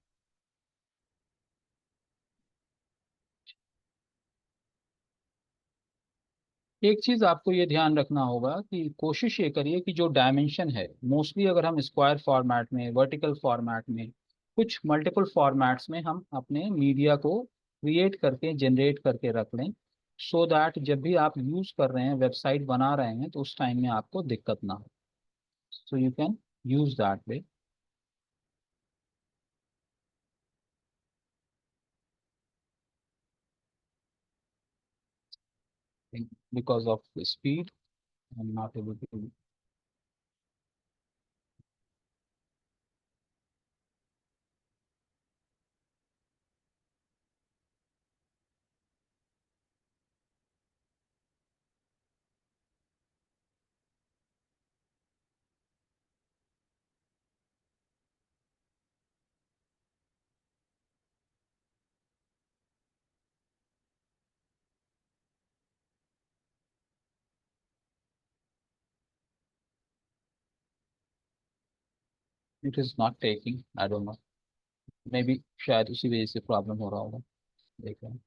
एक चीज आपको ये ध्यान रखना होगा कि कोशिश ये करिए कि जो डायमेंशन है, मोस्टली अगर हम स्क्वायर फॉर्मेट में, वर्टिकल फॉर्मेट में, कुछ मल्टीपल फॉर्मेट्स में हम अपने मीडिया को क्रिएट करके जनरेट करके रख लें, सो दैट जब भी आप यूज कर रहे हैं, वेबसाइट बना रहे हैं, तो उस टाइम में आपको दिक्कत ना हो। सो you can use that way because of the speed. I'm not able to. It is not taking, I don't know, maybe शायद उसी वजह से प्रॉब्लम हो रहा होगा, देख रहे हैं।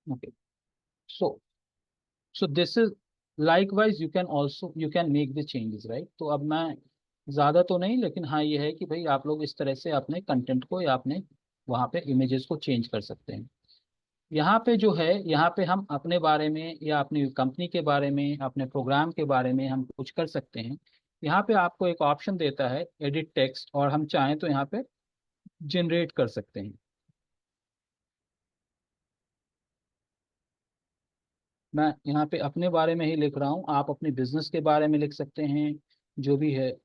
Okay, so this is likewise, you can make the changes, right? तो अब मैं ज़्यादा तो नहीं, लेकिन हाँ ये है कि भाई आप लोग इस तरह से अपने कंटेंट को या अपने वहाँ पे इमेजेस को चेंज कर सकते हैं। यहाँ पे जो है, यहाँ पे हम अपने बारे में या अपनी कंपनी के बारे में, अपने प्रोग्राम के बारे में हम कुछ कर सकते हैं। यहाँ पे आपको एक ऑप्शन देता है एडिट टेक्स्ट, और हम चाहें तो यहाँ पे जनरेट कर सकते हैं। मैं यहाँ पे अपने बारे में ही लिख रहा हूँ, आप अपने बिजनेस के बारे में लिख सकते हैं, जो भी है।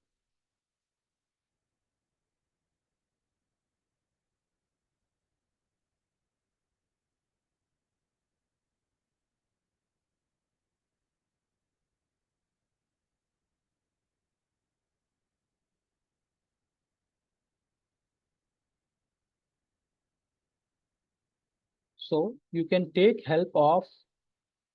So you can take help of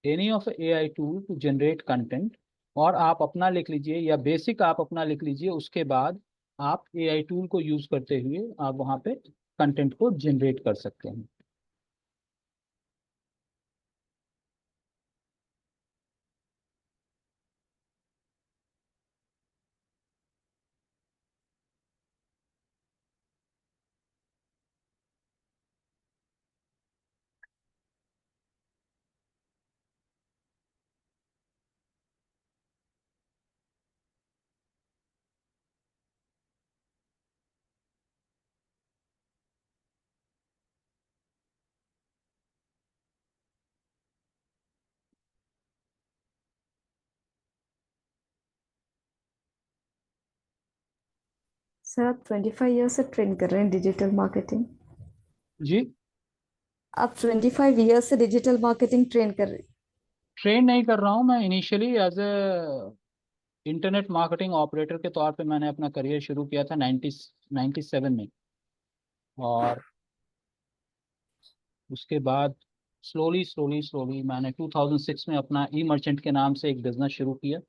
any of AI tool to generate content, और आप अपना लिख लीजिए, या बेसिक आप अपना लिख लीजिए, उसके बाद आप AI टूल को यूज करते हुए आप वहाँ पे कंटेंट को जनरेट कर सकते हैं। सर आप 25 ईयर से ट्रेन कर रहे हैं डिजिटल मार्केटिंग। जी, आप 25 ईयर से डिजिटल मार्केटिंग ट्रेन कर रहे हैं। ट्रेन नहीं कर रहा हूँ मैं, initially as a internet marketing operator के तौर पे मैंने अपना करियर शुरू किया था 97 में, और उसके बाद स्लोली स्लोली स्लोली मैंने 2006 में अपना ई मर्चेंट के नाम से एक बिजनेस शुरू किया,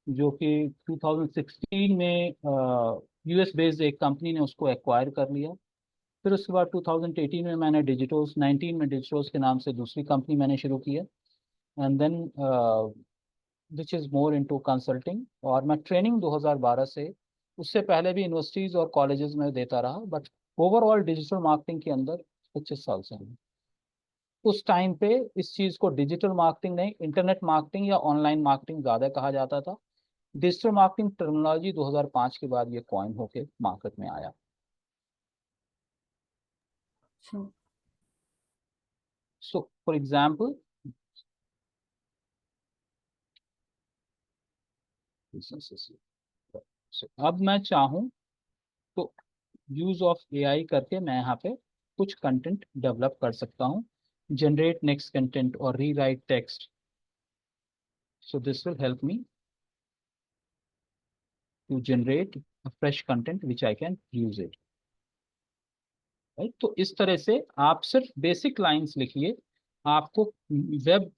जो कि 2016 में US बेस्ड एक कंपनी ने उसको एक्वायर कर लिया। फिर उसके बाद 2018 में मैंने डिजिटोस, 19 में डिजिटोस के नाम से दूसरी कंपनी मैंने शुरू किया, and then which is more into consulting, और मैं ट्रेनिंग 2012 से, उससे पहले भी यूनिवर्सिटीज़ और कॉलेजेस में देता रहा, बट ओवरऑल डिजिटल मार्केटिंग के अंदर 25 साल से हूँ। उस टाइम पे इस चीज़ को डिजिटल मार्केटिंग नहीं, इंटरनेट मार्केटिंग या ऑनलाइन मार्केटिंग ज़्यादा कहा जाता था। डिजिटल मार्केटिंग टर्मिनोलॉजी 2005 के बाद ये कॉइन होके मार्केट में आया। Sure. So, for example, so, अब मैं चाहूँ तो यूज ऑफ एआई करके मैं यहाँ पे कुछ कंटेंट डेवलप कर सकता हूँ, जनरेट नेक्स्ट कंटेंट और rewrite text. So this will help me to generate a fresh content which I can use it. Right? तो इस तरह से आप सिर्फ बेसिक लाइंस लिखिए, आपको वेब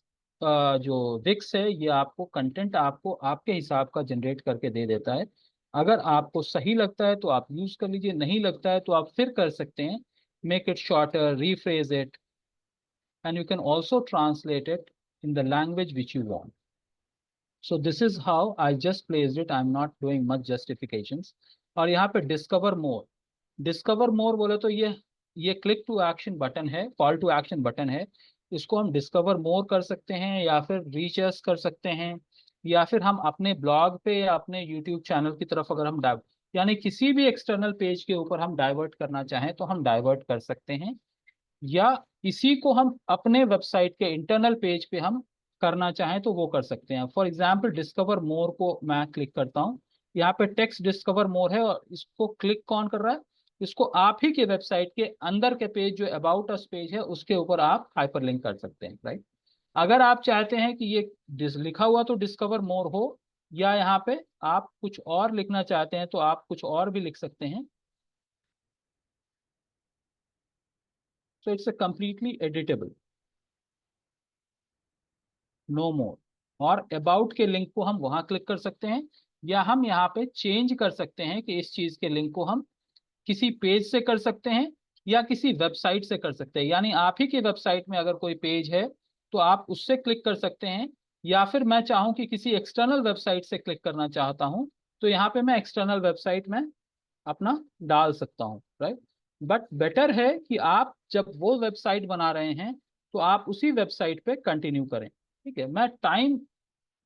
जो विक्स है ये आपको कंटेंट आपको आपके हिसाब का जनरेट करके दे देता है। अगर आपको सही लगता है तो आप यूज कर लीजिए, नहीं लगता है तो आप फिर कर सकते हैं, make it shorter, rephrase it, and you can also translate it in the language which you want. So this is how I just placed it. I'm not doing much justifications. और यहाँ पे डिस्कवर मोर बोले तो ये क्लिक टू एक्शन बटन है, कॉल टू एक्शन बटन है। इसको हम डिस्कवर मोर कर सकते हैं, या फिर रीच अस कर सकते हैं, या फिर हम अपने ब्लॉग पे या अपने यूट्यूब चैनल की तरफ अगर हम यानी किसी भी एक्सटर्नल पेज के ऊपर हम डाइवर्ट करना चाहें तो हम डाइवर्ट कर सकते हैं, या इसी को हम अपने वेबसाइट के इंटरनल पेज पे हम करना चाहें तो वो कर सकते हैं। फॉर एग्जांपल डिस्कवर मोर को मैं क्लिक करता हूँ, यहाँ पे टेक्स्ट डिस्कवर मोर है, और इसको क्लिक कौन कर रहा है, इसको आप ही के वेबसाइट के अंदर के पेज जो अबाउट अस पेज है उसके ऊपर आप हाइपरलिंक कर सकते हैं। राइट, अगर आप चाहते हैं कि ये लिखा हुआ तो डिस्कवर मोर हो, या यहाँ पे आप कुछ और लिखना चाहते हैं तो आप कुछ और भी लिख सकते हैं। So it's a completely editable, no more। और अबाउट के लिंक को हम वहां क्लिक कर सकते हैं, या हम यहाँ पे चेंज कर सकते हैं कि इस चीज के लिंक को हम किसी पेज से कर सकते हैं या किसी वेबसाइट से कर सकते हैं। यानी आप ही की वेबसाइट में अगर कोई पेज है तो आप उससे क्लिक कर सकते हैं, या फिर मैं चाहूँ कि किसी एक्सटर्नल वेबसाइट से क्लिक करना चाहता हूँ तो यहाँ पे मैं एक्सटर्नल वेबसाइट में अपना डाल सकता हूँ। राइट, बट बेटर है कि आप जब वो वेबसाइट बना रहे हैं तो आप उसी वेबसाइट पे कंटिन्यू करें। ठीक है,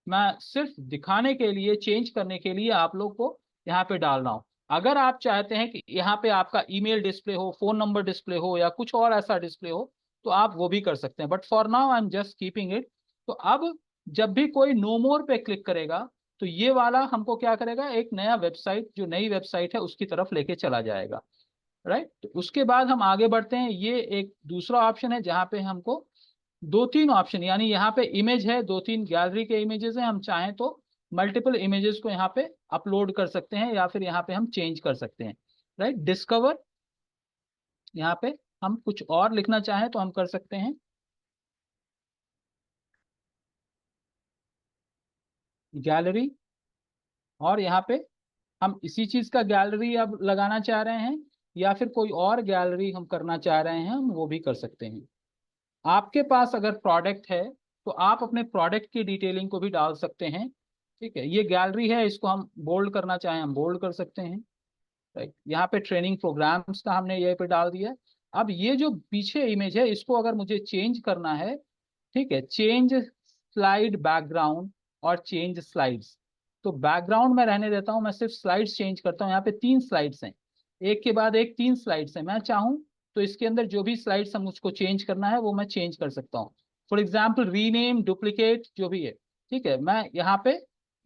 मैं सिर्फ दिखाने के लिए, चेंज करने के लिए आप लोग को यहाँ पे डाल रहा हूँ। अगर आप चाहते हैं कि यहाँ पे आपका ईमेल डिस्प्ले हो, फोन नंबर डिस्प्ले हो, या कुछ और ऐसा डिस्प्ले हो तो आप वो भी कर सकते हैं, but for now I am just keeping it. तो अब जब भी कोई नो मोर पे क्लिक करेगा तो ये वाला हमको क्या करेगा, एक नया वेबसाइट, जो नई वेबसाइट है उसकी तरफ लेके चला जाएगा। राइट, तो उसके बाद हम आगे बढ़ते हैं। ये एक दूसरा ऑप्शन है जहाँ पे हमको 2-3 ऑप्शन, यानी यहाँ पे इमेज है, 2-3 गैलरी के इमेजेस हैं, हम चाहें तो मल्टीपल इमेजेस को यहाँ पे अपलोड कर सकते हैं, या फिर यहाँ पे हम चेंज कर सकते हैं। राइट, डिस्कवर, यहाँ पे हम कुछ और लिखना चाहें तो हम कर सकते हैं। गैलरी, और यहाँ पे हम इसी चीज का गैलरी अब लगाना चाह रहे हैं, या फिर कोई और गैलरी हम करना चाह रहे हैं, हम वो भी कर सकते हैं। आपके पास अगर प्रोडक्ट है तो आप अपने प्रोडक्ट की डिटेलिंग को भी डाल सकते हैं। ठीक है, ये गैलरी है, इसको हम बोल्ड करना चाहें हम बोल्ड कर सकते हैं। राइट, यहाँ पे ट्रेनिंग प्रोग्राम्स का हमने ये पे डाल दिया। अब ये जो पीछे इमेज है इसको अगर मुझे चेंज करना है, ठीक है, चेंज स्लाइड बैकग्राउंड और चेंज स्लाइड्स। तो बैकग्राउंड में रहने देता हूँ, मैं सिर्फ स्लाइड्स चेंज करता हूँ। यहाँ पे 3 स्लाइड्स हैं, एक के बाद एक 3 स्लाइड्स हैं। मैं चाहूँ तो इसके अंदर जो भी स्लाइड्स हम मुझको चेंज करना है वो मैं चेंज कर सकता हूँ। फॉर एग्जाम्पल रीनेम, डुप्लीकेट, जो भी है। ठीक है, मैं यहाँ पे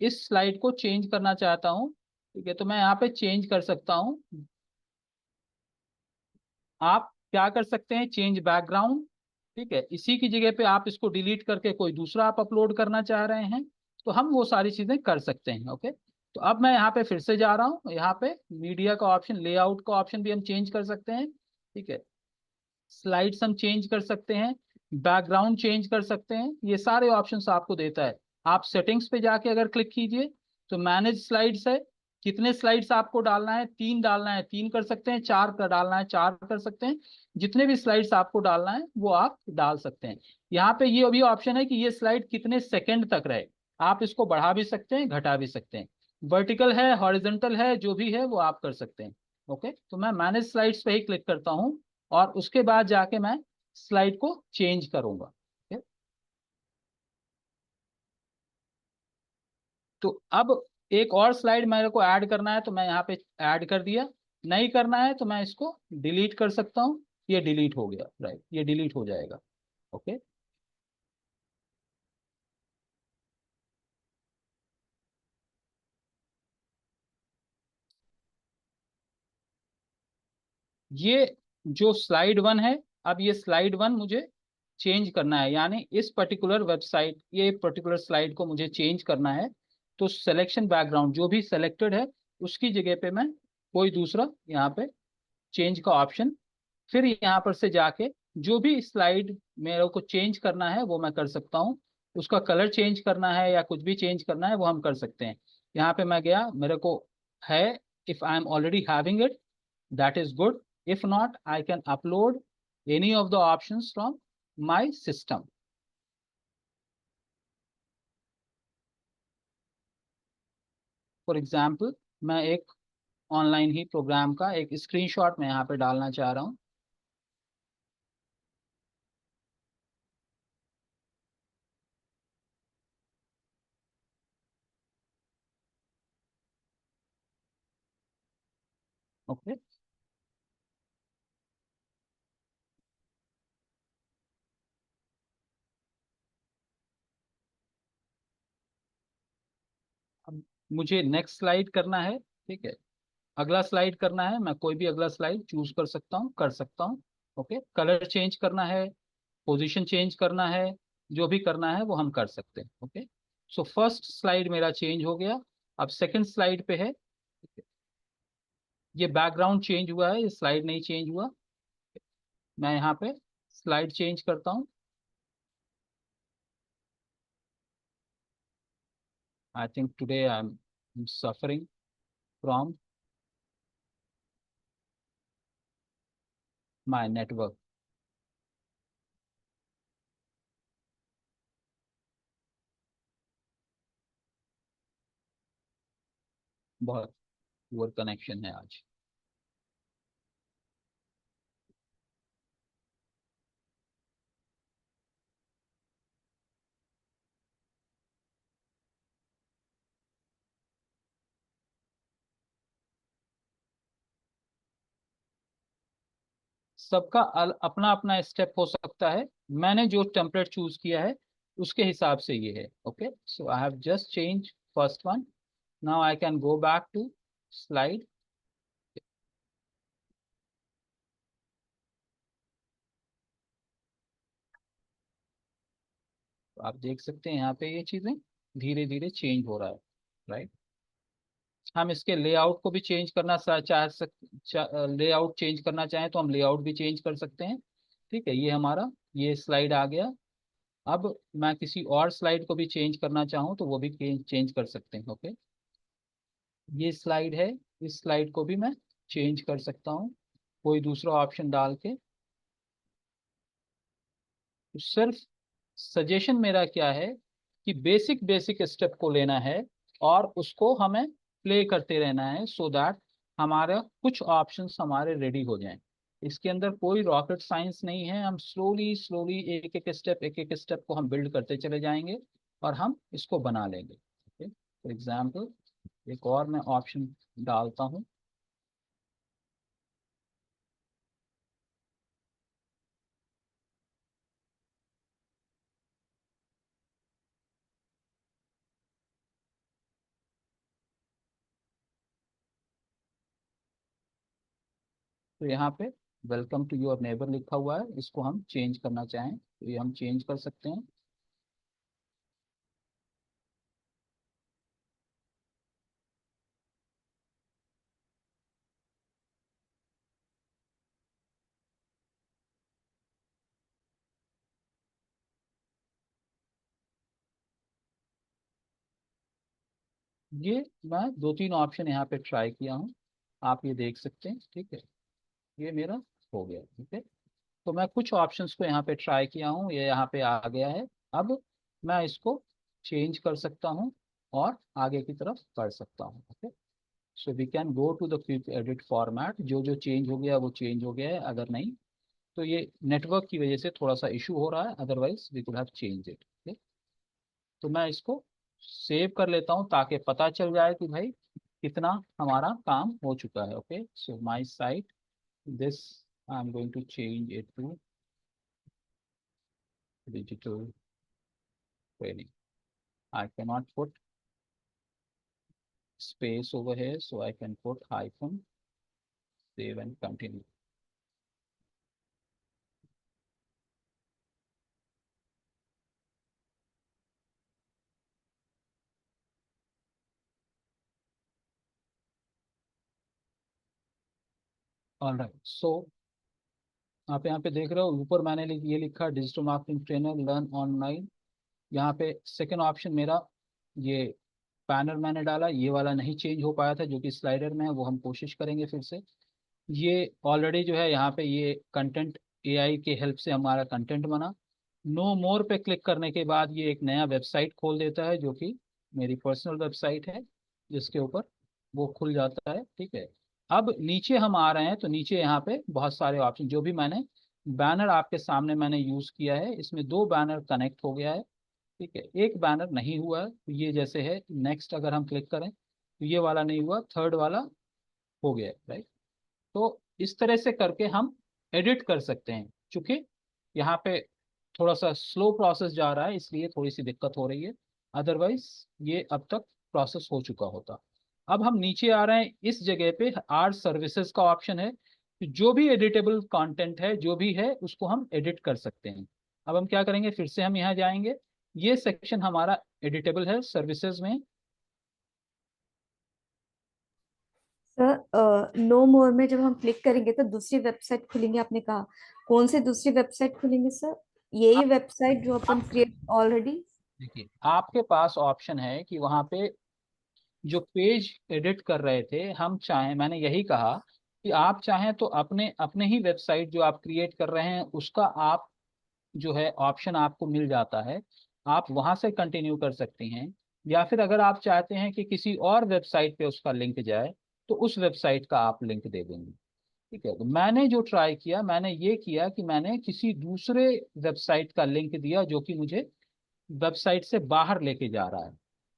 इस स्लाइड को चेंज करना चाहता हूँ। ठीक है, तो मैं यहाँ पे चेंज कर सकता हूँ। आप क्या कर सकते हैं, चेंज बैकग्राउंड। ठीक है, इसी की जगह पे आप इसको डिलीट करके कोई दूसरा आप अपलोड करना चाह रहे हैं तो हम वो सारी चीजें कर सकते हैं। ओके, तो अब मैं यहाँ पे फिर से जा रहा हूँ, यहाँ पे मीडिया का ऑप्शन, लेआउट का ऑप्शन भी हम चेंज कर सकते हैं। ठीक है, स्लाइड्स हम चेंज कर सकते हैं, बैकग्राउंड चेंज कर सकते हैं, ये सारे ऑप्शंस आपको देता है। आप सेटिंग्स पे जाके अगर क्लिक कीजिए तो मैनेज स्लाइड्स है, कितने स्लाइड्स आपको डालना है, 3 डालना है 3 कर सकते हैं, 4 का डालना है 4 कर सकते हैं। जितने भी स्लाइड्स आपको डालना है वो आप डाल सकते हैं। यहाँ पे ये भी ऑप्शन है कि ये स्लाइड कितने सेकंड तक रहे। आप इसको बढ़ा भी सकते हैं, घटा भी सकते हैं, वर्टिकल है, हॉरिजॉन्टल है, जो भी है वो आप कर सकते हैं। ओके, तो मैं मैनेज स्लाइड्स पे ही क्लिक करता हूँ और उसके बाद जाके मैं स्लाइड को चेंज करूंगा। okay? तो अब एक और स्लाइड मेरे को ऐड करना है, तो मैं यहाँ पे ऐड कर दिया। नहीं करना है तो मैं इसको डिलीट कर सकता हूँ। ये डिलीट हो गया, राइट, ये डिलीट हो जाएगा। ओके, ये जो स्लाइड 1 है, अब ये स्लाइड 1 मुझे चेंज करना है, यानी इस पर्टिकुलर वेबसाइट, ये पर्टिकुलर स्लाइड को मुझे चेंज करना है। तो सिलेक्शन बैकग्राउंड जो भी सिलेक्टेड है उसकी जगह पे मैं कोई दूसरा यहाँ पे चेंज का ऑप्शन, फिर यहाँ पर से जाके जो भी स्लाइड मेरे को चेंज करना है वो मैं कर सकता हूँ। उसका कलर चेंज करना है या कुछ भी चेंज करना है वो हम कर सकते हैं। यहाँ पे मैं गया, मेरे को है, if I am already having it, that is good. If not, I can upload any of the options from my system. For example, मैं एक ऑनलाइन ही प्रोग्राम का एक स्क्रीनशॉट मैं यहाँ पे डालना चाह रहा हूँ। ओके, अब मुझे नेक्स्ट स्लाइड करना है, ठीक है, अगला स्लाइड करना है, मैं कोई भी अगला स्लाइड चूज कर सकता हूँ, कर सकता हूँ। ओके, कलर चेंज करना है, पोजीशन चेंज करना है, जो भी करना है वो हम कर सकते हैं। ओके, सो फर्स्ट स्लाइड मेरा चेंज हो गया। अब सेकंड स्लाइड पे है, ये बैकग्राउंड चेंज हुआ है, ये स्लाइड नहीं चेंज हुआ। मैं यहाँ पे स्लाइड चेंज करता हूँ। I think today I am suffering from my network. बहुत पुअर कनेक्शन है आज। सबका अपना अपना स्टेप हो सकता है, मैंने जो टेम्पलेट चूज किया है उसके हिसाब से ये है। Okay, so I have just change first one. Now I can go back to slide. आप देख सकते हैं यहाँ पे ये चीजें धीरे धीरे चेंज हो रहा है, राइट। हम इसके लेआउट को भी चेंज करना लेआउट चेंज करना चाहें तो हम लेआउट भी चेंज कर सकते हैं। ठीक है, ये हमारा ये स्लाइड आ गया। अब मैं किसी और स्लाइड को भी चेंज करना चाहूँ तो वो भी चेंज कर सकते हैं। ओके, ये स्लाइड है, इस स्लाइड को भी मैं चेंज कर सकता हूँ कोई दूसरा ऑप्शन डाल के। तो सिर्फ सजेशन मेरा क्या है कि बेसिक बेसिक स्टेप को लेना है और उसको हमें प्ले करते रहना है, सो दैट हमारा कुछ ऑप्शंस हमारे रेडी हो जाएं। इसके अंदर कोई रॉकेट साइंस नहीं है, हम स्लोली स्लोली एक एक स्टेप को हम बिल्ड करते चले जाएंगे और हम इसको बना लेंगे। ओके, फॉर एग्जाम्पल एक और मैं ऑप्शन डालता हूँ। तो यहाँ पे वेलकम टू योर नेबर लिखा हुआ है, इसको हम चेंज करना चाहें तो ये हम चेंज कर सकते हैं। ये मैं दो तीन ऑप्शन यहाँ पे ट्राई किया हूँ, आप ये देख सकते हैं। ठीक है, ये मेरा हो गया। ठीक है, तो मैं कुछ ऑप्शंस को यहाँ पे ट्राई किया हूँ, ये यहाँ पे आ गया है। अब मैं इसको चेंज कर सकता हूँ और आगे की तरफ कर सकता हूँ। Okay, so we can go to the quick edit format. जो जो चेंज हो गया वो चेंज हो गया है, अगर नहीं तो ये नेटवर्क की वजह से थोड़ा सा इशू हो रहा है, otherwise we could have change it. Okay, तो मैं इसको सेव कर लेता हूँ ताकि पता चल जाए कि भाई कितना हमारा काम हो चुका है। Okay, so my site, this I'm going to change it to digital training. I cannot put space over here, so I can put hyphen, save and continue. All right, so आप यहाँ पे देख रहे हो ऊपर मैंने ये लिखा digital marketing trainer learn online. यहाँ पे सेकंड ऑप्शन मेरा ये बैनर मैंने डाला, ये वाला नहीं चेंज हो पाया था जो कि स्लाइडर में है, वो हम कोशिश करेंगे फिर से। ये ऑलरेडी जो है यहाँ पे ये कंटेंट एआई के हेल्प से हमारा कंटेंट बना। नो मोर पे क्लिक करने के बाद ये एक नया वेबसाइट खोल देता है जो कि मेरी पर्सनल वेबसाइट है, जिसके ऊपर वो खुल जाता है। ठीक है, अब नीचे हम आ रहे हैं तो नीचे यहाँ पे बहुत सारे ऑप्शन, जो भी मैंने बैनर आपके सामने मैंने यूज किया है, इसमें 2 बैनर कनेक्ट हो गया है। ठीक है, एक बैनर नहीं हुआ है, तो ये जैसे है नेक्स्ट अगर हम क्लिक करें तो ये वाला नहीं हुआ, थर्ड वाला हो गया है, राइट। तो इस तरह से करके हम एडिट कर सकते हैं। चूंकि यहाँ पे थोड़ा सा स्लो प्रोसेस जा रहा है इसलिए थोड़ी सी दिक्कत हो रही है, अदरवाइज ये अब तक प्रोसेस हो चुका होता। अब हम नीचे आ रहे हैं, इस जगह पे आर्ट सर्विसेज का ऑप्शन है, तो जो भी एडिटेबल कंटेंट है जो भी है उसको हम एडिट कर सकते हैं। अब हम क्या करेंगे, फिर से हम यहाँ जाएंगे, ये सेक्शन हमारा एडिटेबल है सर्विसेज में। सर नो मोर में जब हम क्लिक करेंगे तो दूसरी वेबसाइट खुलेंगे, आपने कहा कौन सी दूसरी वेबसाइट खुलेंगे सर? यही वेबसाइट जो अपन क्रिएट ऑलरेडी? देखिए आपके पास ऑप्शन है कि वहाँ पे जो पेज एडिट कर रहे थे हम चाहें, मैंने यही कहा कि आप चाहें तो अपने अपने ही वेबसाइट जो आप क्रिएट कर रहे हैं उसका आप जो है ऑप्शन आपको मिल जाता है, आप वहां से कंटिन्यू कर सकती हैं। या फिर अगर आप चाहते हैं कि किसी और वेबसाइट पे उसका लिंक जाए तो उस वेबसाइट का आप लिंक दे देंगे। ठीक है, तो मैंने जो ट्राई किया, मैंने ये किया कि मैंने किसी दूसरे वेबसाइट का लिंक दिया जो कि मुझे वेबसाइट से बाहर लेके जा रहा है।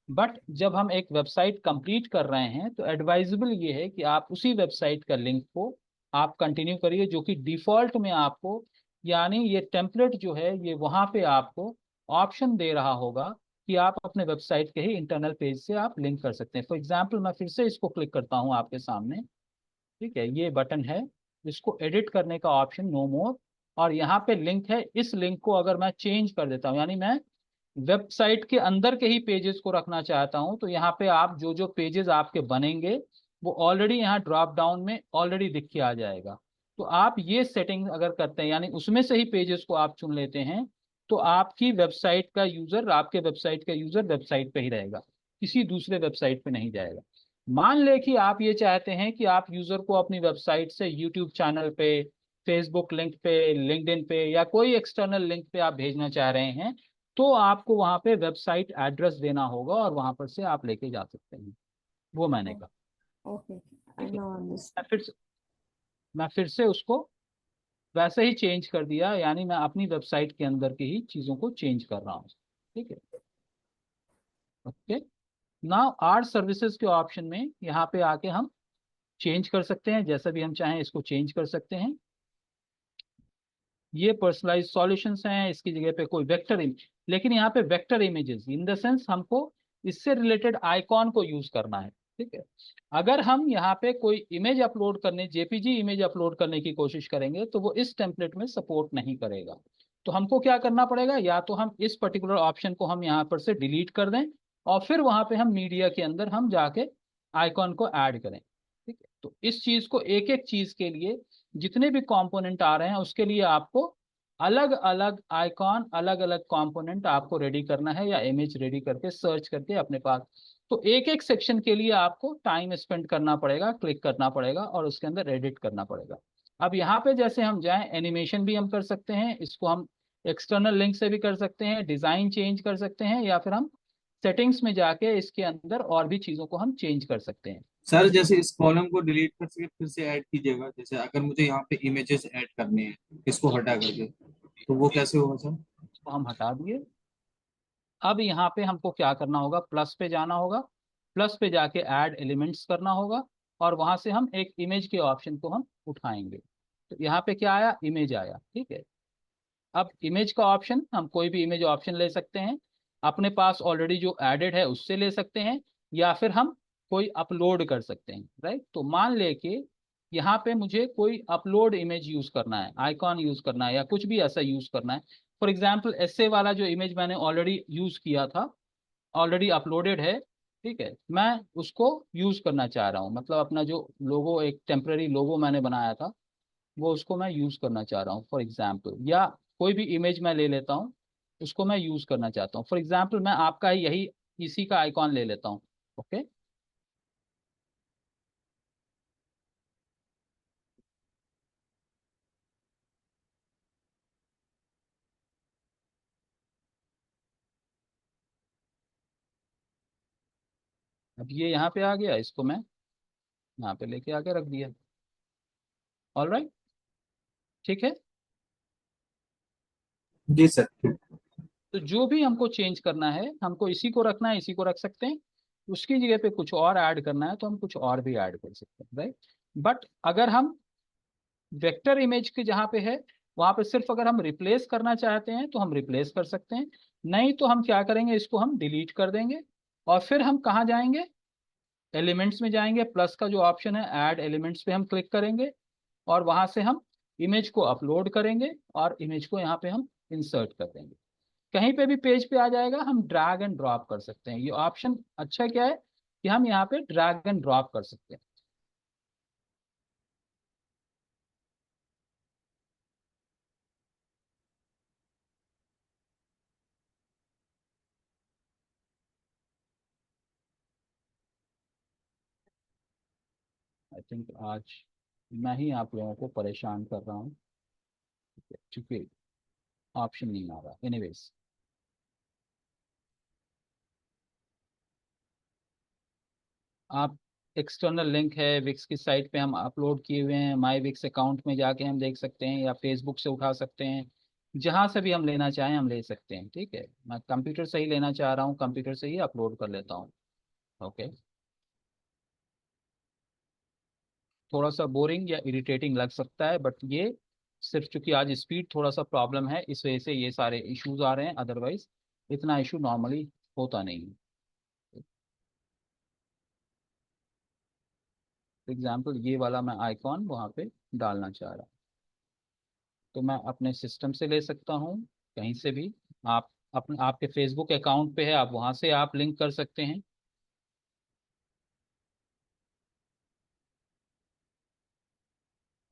बट जब हम एक वेबसाइट कंप्लीट कर रहे हैं तो एडवाइजेबल ये है कि आप उसी वेबसाइट का लिंक को आप कंटिन्यू करिए, जो कि डिफॉल्ट में आपको, यानी ये टेम्पलेट जो है ये वहां पे आपको ऑप्शन दे रहा होगा कि आप अपने वेबसाइट के ही इंटरनल पेज से आप लिंक कर सकते हैं। फॉर एग्जाम्पल मैं फिर से इसको क्लिक करता हूँ आपके सामने। ठीक है, ये बटन है, इसको एडिट करने का ऑप्शन नो मोर, और यहाँ पे लिंक है। इस लिंक को अगर मैं चेंज कर देता हूँ, यानी मैं वेबसाइट के अंदर के ही पेजेस को रखना चाहता हूं, तो यहाँ पे आप जो जो पेजेस आपके बनेंगे वो ऑलरेडी यहाँ ड्रॉप डाउन में ऑलरेडी दिख के आ जाएगा। तो आप ये सेटिंग अगर करते हैं, यानी उसमें से ही पेजेस को आप चुन लेते हैं, तो आपकी वेबसाइट का यूजर, आपके वेबसाइट का यूजर वेबसाइट पे ही रहेगा, किसी दूसरे वेबसाइट पे नहीं जाएगा। मान ले कि आप ये चाहते हैं कि आप यूजर को अपनी वेबसाइट से यूट्यूब चैनल पे, फेसबुक लिंक पे, लिंक्डइन पे या कोई एक्सटर्नल लिंक पे आप भेजना चाह रहे हैं, तो आपको वहां पे वेबसाइट एड्रेस देना होगा और वहां पर से आप लेके जा सकते हैं। वो मैंने कहा। ओके, आई ठीक है, नो मैं फिर से उसको वैसे ही चेंज कर दिया, यानी मैं अपनी वेबसाइट के अंदर की ही चीजों को चेंज कर रहा हूँ। ठीक है, ओके। नाउ आर्ट सर्विसेज के ऑप्शन में यहाँ पे आके हम चेंज कर सकते हैं, जैसा भी हम चाहें इसको चेंज कर सकते हैं। ये पर्सनलाइज सॉल्यूशंस हैं, इसकी जगह पे कोई वेक्टर इमेज, लेकिन यहाँ पे vector images in the sense हमको इससे रिलेटेड आइकॉन को यूज करना है। ठीक है, अगर हम यहाँ पे कोई इमेज अपलोड करने, जेपीजी इमेज अपलोड करने की कोशिश करेंगे तो वो इस टेम्पलेट में सपोर्ट नहीं करेगा। तो हमको क्या करना पड़ेगा, या तो हम इस पर्टिकुलर ऑप्शन को हम यहाँ पर से डिलीट कर दें और फिर वहां पे हम मीडिया के अंदर हम जाके आइकॉन को ऐड करें। ठीक है, तो इस चीज को एक एक चीज के लिए जितने भी कंपोनेंट आ रहे हैं उसके लिए आपको अलग अलग आइकॉन, अलग अलग कंपोनेंट आपको रेडी करना है, या इमेज रेडी करके सर्च करके अपने पास। तो एक एक सेक्शन के लिए आपको टाइम स्पेंड करना पड़ेगा, क्लिक करना पड़ेगा और उसके अंदर एडिट करना पड़ेगा। अब यहाँ पे जैसे हम जाएं, एनिमेशन भी हम कर सकते हैं, इसको हम एक्सटर्नल लिंक से भी कर सकते हैं, डिजाइन चेंज कर सकते हैं, या फिर हम सेटिंग्स में जाके इसके अंदर और भी चीजों को हम चेंज कर सकते हैं। सर जैसे इस कॉलम को डिलीट कर सके फिर से ऐड कीजिएगा, जैसे अगर मुझे यहाँ पे इमेजेस ऐड करने हैं इसको हटा करके, तो वो कैसे होगा सर? इसको हम हटा दिए। अब यहाँ पे हमको क्या करना होगा, प्लस पे जाना होगा, प्लस पे जाके ऐड एलिमेंट्स करना होगा, और वहां से हम एक इमेज के ऑप्शन को हम उठाएंगे। तो यहाँ पे क्या आया, इमेज आया, ठीक है। अब इमेज का ऑप्शन, हम कोई भी इमेज ऑप्शन ले सकते हैं, अपने पास ऑलरेडी जो एडेड है उससे ले सकते हैं, या फिर हम कोई अपलोड कर सकते हैं, राइट। तो मान ले कि यहाँ पे मुझे कोई अपलोड इमेज यूज करना है, आइकॉन यूज करना है, या कुछ भी ऐसा यूज करना है। फॉर एग्जाम्पल ऐसे वाला जो इमेज मैंने ऑलरेडी यूज किया था, ऑलरेडी अपलोडेड है, ठीक है, मैं उसको यूज करना चाह रहा हूँ, मतलब अपना जो लोगो, एक टेम्पररी लोगो मैंने बनाया था, वो उसको मैं यूज करना चाह रहा हूँ फॉर एग्जाम्पल। या कोई भी इमेज मैं ले लेता हूँ, उसको मैं यूज करना चाहता हूँ, फॉर एग्जाम्पल मैं आपका ही यही इसी का आइकॉन ले लेता हूँ। ओके, अब ये यहाँ पे आ गया, इसको मैं यहाँ पे लेके आके रख दिया। ऑल राइट, ठीक है। जी सर, ठीक। तो जो भी हमको चेंज करना है, हमको इसी को रखना है, इसी को रख सकते हैं, उसकी जगह पे कुछ और ऐड करना है तो हम कुछ और भी ऐड कर सकते हैं, राइट। बट अगर हम वेक्टर इमेज के जहाँ पे है, वहां पे सिर्फ अगर हम रिप्लेस करना चाहते हैं तो हम रिप्लेस कर सकते हैं, नहीं तो हम क्या करेंगे, इसको हम डिलीट कर देंगे। और फिर हम कहाँ जाएंगे, एलिमेंट्स में जाएंगे, प्लस का जो ऑप्शन है ऐड एलिमेंट्स पे हम क्लिक करेंगे, और वहां से हम इमेज को अपलोड करेंगे, और इमेज को यहाँ पे हम इंसर्ट कर देंगे। कहीं पे भी पेज पे आ जाएगा, हम ड्रैग एंड ड्रॉप कर सकते हैं। ये ऑप्शन अच्छा क्या है कि हम यहाँ पे ड्रैग एंड ड्रॉप कर सकते हैं। आई थिंक आज मैं ही आप लोगों को परेशान कर रहा हूँ, क्योंकि ऑप्शन नहीं आ रहा। एनीवेज, आप एक्सटर्नल लिंक है विक्स की साइट पे हम अपलोड किए हुए हैं, माई विक्स अकाउंट में जाके हम देख सकते हैं, या फेसबुक से उठा सकते हैं, जहाँ से भी हम लेना चाहें हम ले सकते हैं, ठीक है। मैं कंप्यूटर से ही लेना चाह रहा हूँ, कंप्यूटर से ही अपलोड कर लेता हूँ। ओके, थोड़ा सा बोरिंग या इरिटेटिंग लग सकता है, बट ये सिर्फ चूंकि आज स्पीड थोड़ा सा प्रॉब्लम है, इस वजह से ये सारे इश्यूज आ रहे हैं, अदरवाइज इतना इशू नॉर्मली होता नहीं है। फॉर एग्जाम्पल ये वाला मैं आइकॉन वहाँ पे डालना चाह रहा हूँ, तो मैं अपने सिस्टम से ले सकता हूँ, कहीं से भी। आप अपने आपके फेसबुक अकाउंट पे है, आप वहाँ से आप लिंक कर सकते हैं।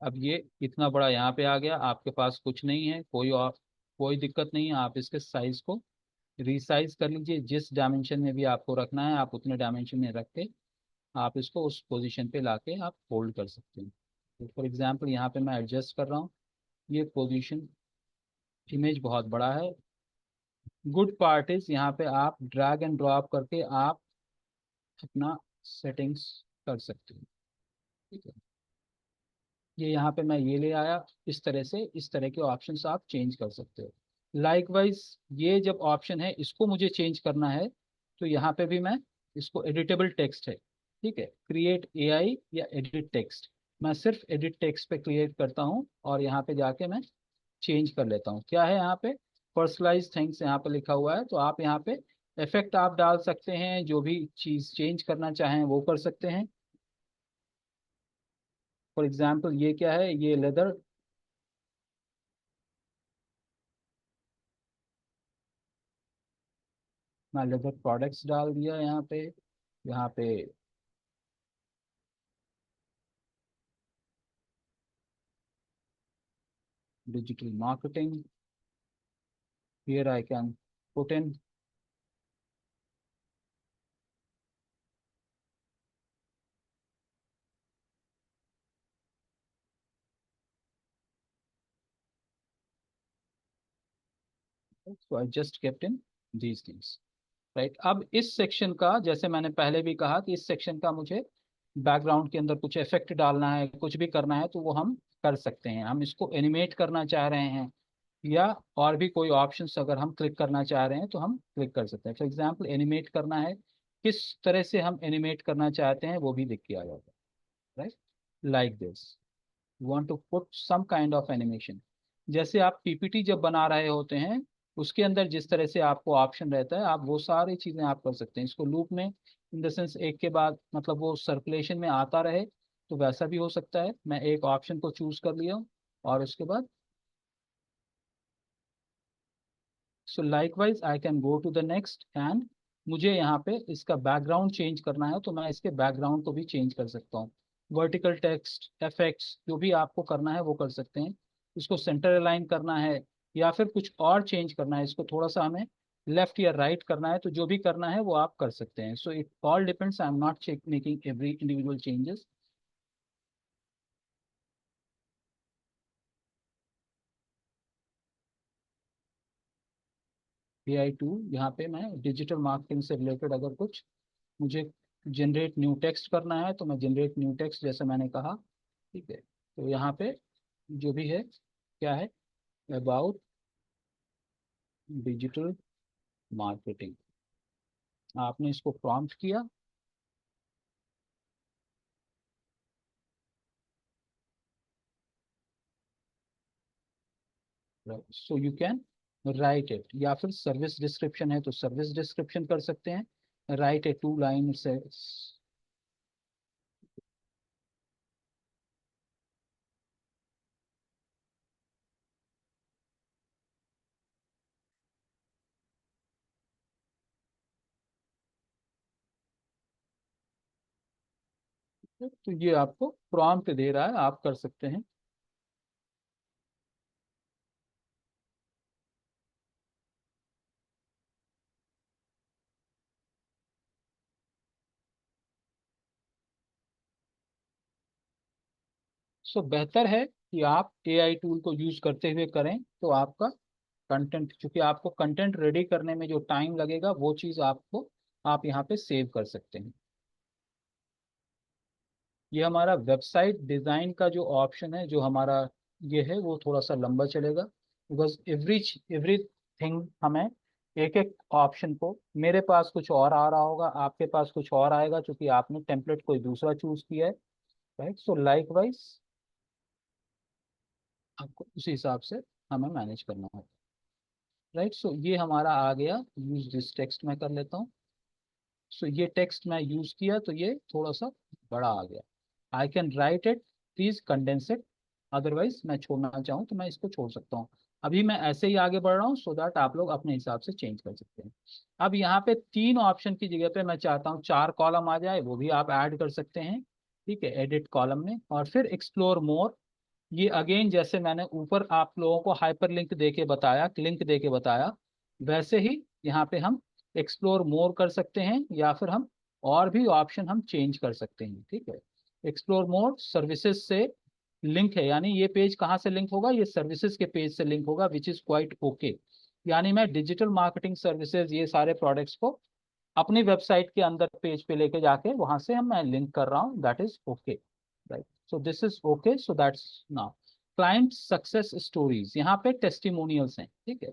अब ये इतना बड़ा यहाँ पे आ गया, आपके पास कुछ नहीं है, कोई और कोई दिक्कत नहीं है, आप इसके साइज को रीसाइज कर लीजिए, जिस डायमेंशन में भी आपको रखना है आप उतने डायमेंशन में रख के आप इसको उस पोजीशन पे लाके आप होल्ड कर सकते हैं। तो फॉर एग्जांपल यहाँ पे मैं एडजस्ट कर रहा हूँ, ये पोजीशन, इमेज बहुत बड़ा है। गुड पार्ट इज यहाँ पे आप ड्रैग एंड ड्रॉप करके आप अपना सेटिंग्स कर सकते हैं, ठीक है। ये यहाँ पे मैं ये ले आया, इस तरह से इस तरह के ऑप्शंस आप चेंज कर सकते हो। लाइकवाइज ये जब ऑप्शन है इसको मुझे चेंज करना है, तो यहाँ पे भी मैं, इसको एडिटेबल टेक्स्ट है, ठीक है, क्रिएट एआई या एडिट टेक्स्ट, मैं सिर्फ एडिट टेक्स्ट पे क्रिएट करता हूँ, और यहाँ पे जाके मैं चेंज कर लेता हूँ। क्या है यहाँ पे, पर्सनलाइज थिंग्स यहाँ पे लिखा हुआ है, तो आप यहाँ पे इफेक्ट आप डाल सकते हैं, जो भी चीज़ चेंज करना चाहें वो कर सकते हैं। फॉर एग्जाम्पल ये क्या है, ये लेदर, मैं लेदर प्रोडक्ट्स डाल दिया यहाँ पे। यहाँ पे digital marketing, here I can put in so I just kept in these things. Right. अब इस सेक्शन का, जैसे मैंने पहले भी कहा कि इस सेक्शन का मुझे बैकग्राउंड के अंदर कुछ इफेक्ट डालना है, कुछ भी करना है, तो वो हम कर सकते हैं। हम इसको एनिमेट करना चाह रहे हैं या और भी कोई ऑप्शंस अगर हम क्लिक करना चाह रहे हैं तो हम क्लिक कर सकते हैं। फॉर एग्जांपल एनिमेट करना है, किस तरह से हम एनिमेट करना चाहते हैं वो भी दिख के आ जाता है, right. Like this, you want to put some kind of animation. जैसे आप पीपीटी जब बना रहे होते हैं, उसके अंदर जिस तरह से आपको ऑप्शन रहता है, आप वो सारी चीजें आप कर सकते हैं। इसको लूप में, इन द सेंस एक के बाद मतलब वो सर्कुलेशन में आता रहे, तो वैसा भी हो सकता है। मैं एक ऑप्शन को चूज कर लिया हूँ और उसके बाद so likewise I can go to the next एंड मुझे यहाँ पे इसका बैकग्राउंड चेंज करना है तो मैं इसके बैकग्राउंड को भी चेंज कर सकता हूँ। वर्टिकल टेक्स्ट इफेक्ट्स जो भी आपको करना है वो कर सकते हैं। इसको सेंटर अलाइन करना है या फिर कुछ और चेंज करना है, इसको थोड़ा सा हमें लेफ्ट या राइट करना है, तो जो भी करना है वो आप कर सकते हैं। So it all depends, I am not check making every individual changes. AI2, यहाँ पे मैं डिजिटल मार्केटिंग से रिलेटेड अगर कुछ मुझे जनरेट न्यू टेक्स्ट करना है तो मैं जनरेट न्यू टेक्स्ट जैसे मैंने कहा, ठीक है। तो यहाँ पे जो भी है क्या है, अबाउट डिजिटल मार्केटिंग, आपने इसको प्रॉम्प्ट किया। सो यू कैन राइट इट, या फिर सर्विस डिस्क्रिप्शन है तो सर्विस डिस्क्रिप्शन कर सकते हैं, राइट ए 2 लाइन से। तो ये आपको प्रॉम्प्ट दे रहा है, आप कर सकते हैं। सो बेहतर है कि आप AI टूल को यूज करते हुए करें, तो आपका कंटेंट, चूंकि आपको कंटेंट रेडी करने में जो टाइम लगेगा वो चीज़ आपको, आप यहाँ पे सेव कर सकते हैं। ये हमारा वेबसाइट डिज़ाइन का जो ऑप्शन है, जो हमारा ये है, वो थोड़ा सा लंबा चलेगा, बिकॉज एवरी थिंग हमें एक एक ऑप्शन को, मेरे पास कुछ और आ रहा होगा, आपके पास कुछ और आएगा, क्योंकि आपने टेम्पलेट कोई दूसरा चूज किया है, राइट। सो लाइक वाइज आपको उसी हिसाब से हमें मैनेज करना है, राइट। सो ये हमारा आ गया, यूज दिस टेक्स्ट मैं कर लेता हूँ। सो ये टेक्स्ट मैं यूज किया तो ये थोड़ा सा बड़ा आ गया। I can write it, please condense it, otherwise मैं छोड़ना चाहूँ तो मैं इसको छोड़ सकता हूँ। अभी मैं ऐसे ही आगे बढ़ रहा हूँ, सो दैट आप लोग अपने हिसाब से चेंज कर सकते हैं। अब यहाँ पे 3 ऑप्शन की जगह पे मैं चाहता हूँ 4 कॉलम आ जाए, वो भी आप ऐड कर सकते हैं, ठीक है, एडिट कॉलम में। और फिर एक्सप्लोर मोर, ये अगेन जैसे मैंने ऊपर आप लोगों को हाइपर लिंक दे के बताया, लिंक दे के बताया, वैसे ही यहाँ पे हम एक्सप्लोर मोर कर सकते हैं, या फिर हम और भी ऑप्शन हम चेंज कर सकते हैं, ठीक है। एक्सप्लोर मोर सर्विसेज से लिंक है, यानी ये पेज कहाँ से लिंक होगा, ये सर्विसेज के पेज से लिंक होगा, विच इज क्वाइट ओके। यानी मैं डिजिटल मार्केटिंग सर्विसेज ये सारे प्रोडक्ट्स को अपनी वेबसाइट के अंदर पेज पे लेके जाके वहां से हम मैं लिंक कर रहा हूँ, that is okay, right. So this is okay, so that's now client success stories, यहाँ पे टेस्टिमोनियल्स हैं, ठीक है।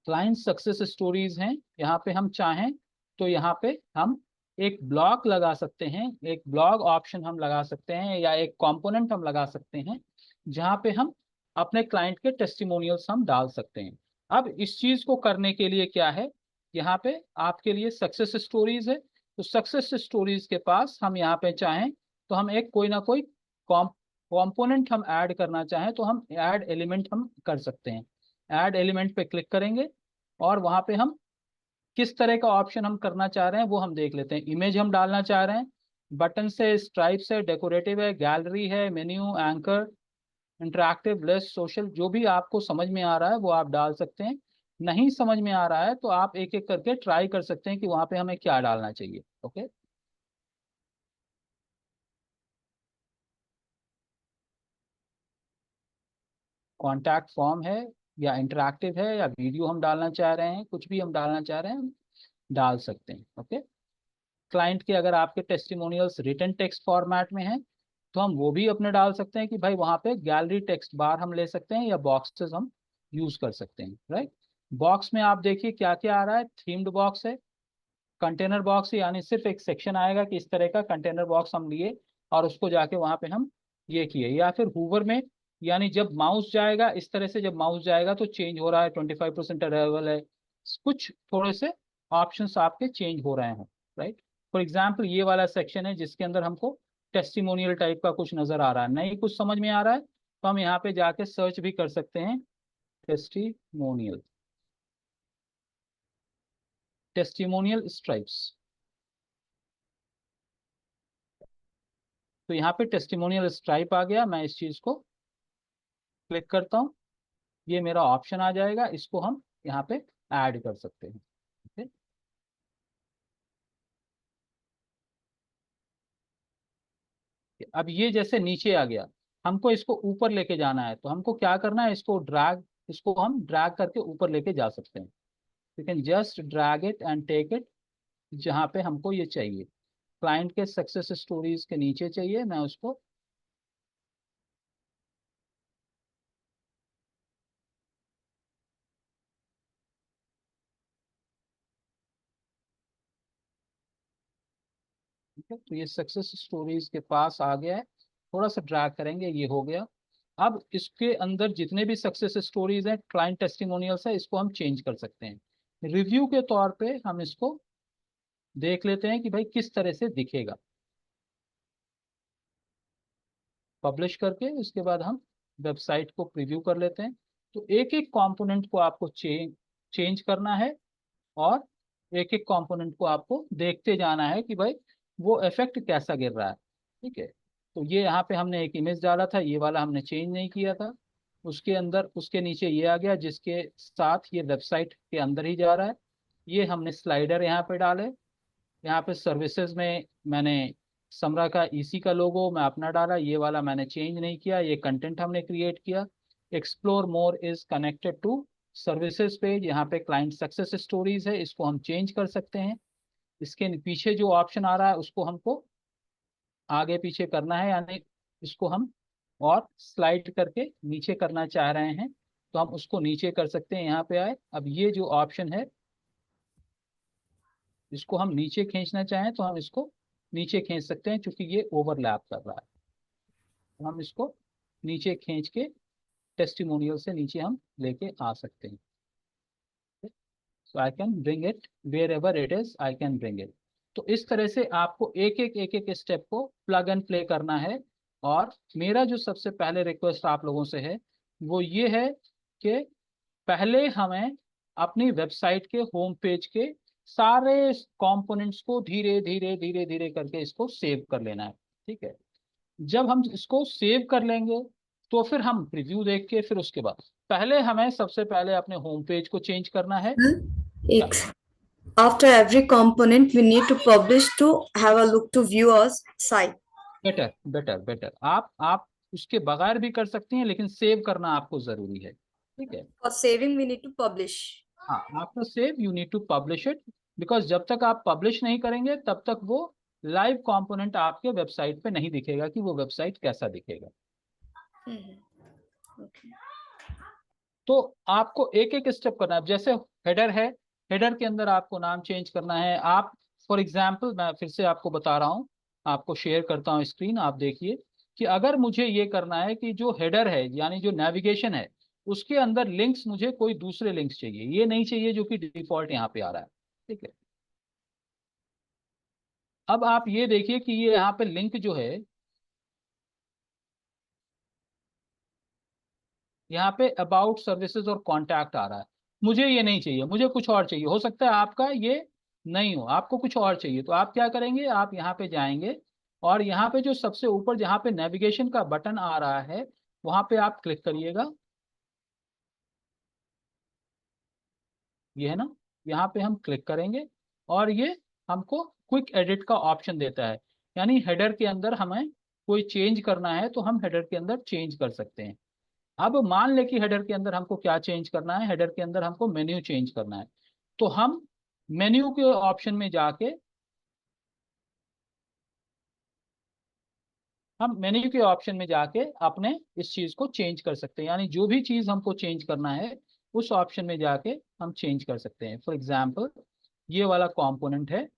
क्लाइंट सक्सेस स्टोरीज हैं, यहाँ पे हम चाहें तो यहाँ पे हम एक ब्लॉग लगा सकते हैं, एक ब्लॉग ऑप्शन हम लगा सकते हैं, या एक कंपोनेंट हम लगा सकते हैं जहाँ पे हम अपने क्लाइंट के टेस्टिमोनियल्स हम डाल सकते हैं। अब इस चीज को करने के लिए क्या है, यहाँ पे आपके लिए सक्सेस स्टोरीज है, तो सक्सेस स्टोरीज के पास हम यहाँ पे चाहें तो हम एक कोई ना कोई कंपोनेंट हम ऐड करना चाहें तो हम ऐड एलिमेंट हम कर सकते हैं। ऐड एलिमेंट पे क्लिक करेंगे और वहां पे हम किस तरह का ऑप्शन हम करना चाह रहे हैं वो हम देख लेते हैं। इमेज हम डालना चाह रहे हैं, बटन से, स्ट्राइप्स है, डेकोरेटिव है, गैलरी है, menu, anchor, interactive, list, social, जो भी आपको समझ में आ रहा है वो आप डाल सकते हैं। नहीं समझ में आ रहा है तो आप एक एक करके ट्राई कर सकते हैं कि वहां पे हमें क्या डालना चाहिए, ओके। कॉन्टैक्ट फॉर्म है, या इंटरैक्टिव है, या वीडियो हम डालना चाह रहे हैं, कुछ भी हम डालना चाह रहे हैं, डाल सकते हैं। ओके, क्लाइंट के अगर आपके टेस्टिमोनियल्स रिटन टेक्स्ट फॉर्मेट में हैं तो हम वो भी अपने डाल सकते हैं कि भाई वहाँ पे गैलरी टेक्स्ट बार हम ले सकते हैं या बॉक्सेस हम यूज कर सकते हैं, राइट। बॉक्स में आप देखिए क्या क्या आ रहा है, थीम्ड बॉक्स है, कंटेनर बॉक्स है, यानी सिर्फ एक सेक्शन आएगा कि इस तरह का कंटेनर बॉक्स हम लिए और उसको जाके वहाँ पे हम ये किए, या फिर हूवर में, यानी जब माउस जाएगा इस तरह से, जब माउस जाएगा तो चेंज हो रहा है, 25% अराइवल है, कुछ थोड़े से ऑप्शंस आपके चेंज हो रहे हैं, राइट। फॉर एग्जाम्पल ये वाला सेक्शन है जिसके अंदर हमको टेस्टिमोनियल टाइप का कुछ नजर आ रहा है, नहीं कुछ समझ में आ रहा है तो हम यहाँ पे जाके सर्च भी कर सकते हैं, टेस्टिमोनियल, टेस्टिमोनियल स्ट्राइप्स। तो यहाँ पे टेस्टिमोनियल स्ट्राइप आ गया, मैं इस चीज को क्लिक करता हूँ, ये मेरा ऑप्शन आ जाएगा, इसको हम यहाँ पे ऐड कर सकते हैं। okay? अब ये जैसे नीचे आ गया, हमको इसको ऊपर लेके जाना है तो हमको क्या करना है, इसको हम ड्रैग करके ऊपर लेके जा सकते हैं। You can just drag it and take it जहाँ पे हमको ये चाहिए। क्लाइंट के सक्सेस स्टोरीज के नीचे चाहिए, मैं उसको ठीक है, तो ये सक्सेस स्टोरीज के पास आ गया है, थोड़ा सा ड्रैग करेंगे, ये हो गया। अब इसके अंदर जितने भी सक्सेस स्टोरीज हैं, क्लाइंट टेस्टिमोनियल्स है, इसको हम चेंज कर सकते हैं। रिव्यू के तौर पे हम इसको देख लेते हैं कि भाई किस तरह से दिखेगा। पब्लिश करके उसके बाद हम वेबसाइट को प्रीव्यू कर लेते हैं। तो एक एक कंपोनेंट को आपको चेंज करना है और एक एक कंपोनेंट को आपको देखते जाना है कि भाई वो इफेक्ट कैसा गिर रहा है, ठीक है। तो ये यहाँ पे हमने एक इमेज डाला था, ये वाला हमने चेंज नहीं किया था, उसके अंदर उसके नीचे ये आ गया जिसके साथ ये वेबसाइट के अंदर ही जा रहा है। ये हमने स्लाइडर यहाँ पे डाले, यहाँ पे सर्विसेज में मैंने समरा का ईसी का लोगो मैं अपना डाला, ये वाला मैंने चेंज नहीं किया, ये कंटेंट हमने क्रिएट किया। Explore more is connected to services page, यहाँ पे क्लाइंट सक्सेस स्टोरीज है, इसको हम चेंज कर सकते हैं। इसके पीछे जो ऑप्शन आ रहा है उसको हमको आगे पीछे करना है, यानी इसको हम और स्लाइड करके नीचे करना चाह रहे हैं तो हम उसको नीचे कर सकते हैं। यहाँ पे आए, अब ये जो ऑप्शन है इसको हम नीचे खींचना चाहें तो हम इसको नीचे खींच सकते हैं, क्योंकि ये ओवरलैप कर रहा है। तो हम इसको नीचे खींच के टेस्टिमोनियल से नीचे हम लेके आ सकते हैं। So I can bring it wherever it is, I can bring it. तो इस तरह से आपको एक एक स्टेप को प्लग एंड प्ले करना है। और मेरा जो सबसे पहले रिक्वेस्ट आप लोगों से है वो ये है कि पहले हमें अपनी वेबसाइट के होम पेज के सारे कंपोनेंट्स को धीरे धीरे धीरे धीरे करके इसको सेव कर लेना है, ठीक है। जब हम इसको सेव कर लेंगे तो फिर हम प्रीव्यू देख के फिर उसके बाद पहले हमें सबसे पहले अपने होम पेज को चेंज करना है। एक after every component we need to publish to have a look to view our site. Better better better, आप उसके बगैर भी कर सकती हैं, लेकिन सेव करना आपको जरूरी है, ठीक है। For saving we need to publish. हाँ, after save you need to publish it, because जब तक आप पब्लिश नहीं करेंगे तब तक वो लाइव कंपोनेंट आपके वेबसाइट पे नहीं दिखेगा कि वो वेबसाइट कैसा दिखेगा। Okay. तो आपको एक एक स्टेप करना है। जैसे हेडर है, हेडर के अंदर आपको नाम चेंज करना है। आप फॉर एग्जांपल मैं फिर से आपको बता रहा हूँ, आपको शेयर करता हूँ स्क्रीन, आप देखिए कि अगर मुझे ये करना है कि जो हेडर है यानी जो नेविगेशन है उसके अंदर लिंक्स, मुझे कोई दूसरे लिंक्स चाहिए, ये नहीं चाहिए जो कि डिफॉल्ट यहाँ पे आ रहा है, ठीक है। अब आप ये देखिए कि ये यहाँ पे लिंक जो है, यहाँ पे अबाउट सर्विसेज और कॉन्टैक्ट आ रहा है, मुझे ये नहीं चाहिए, मुझे कुछ और चाहिए। हो सकता है आपका ये नहीं हो, आपको कुछ और चाहिए, तो आप क्या करेंगे, आप यहाँ पे जाएंगे और यहाँ पे जो सबसे ऊपर जहाँ पे नेविगेशन का बटन आ रहा है वहां पे आप क्लिक करिएगा, ये है ना, यहाँ पे हम क्लिक करेंगे और ये हमको क्विक एडिट का ऑप्शन देता है, यानी हेडर के अंदर हमें कोई चेंज करना है तो हम हेडर के अंदर चेंज कर सकते हैं। अब मान ले कि हेडर के अंदर हमको क्या चेंज करना है, हेडर के अंदर हमको मेन्यू चेंज करना है, तो हम मेन्यू के ऑप्शन में जाके हम मेन्यू के ऑप्शन में जाके अपने इस चीज को चेंज कर सकते हैं, यानी जो भी चीज हमको चेंज करना है उस ऑप्शन में जाके हम चेंज कर सकते हैं। फॉर एग्जांपल ये वाला कंपोनेंट है,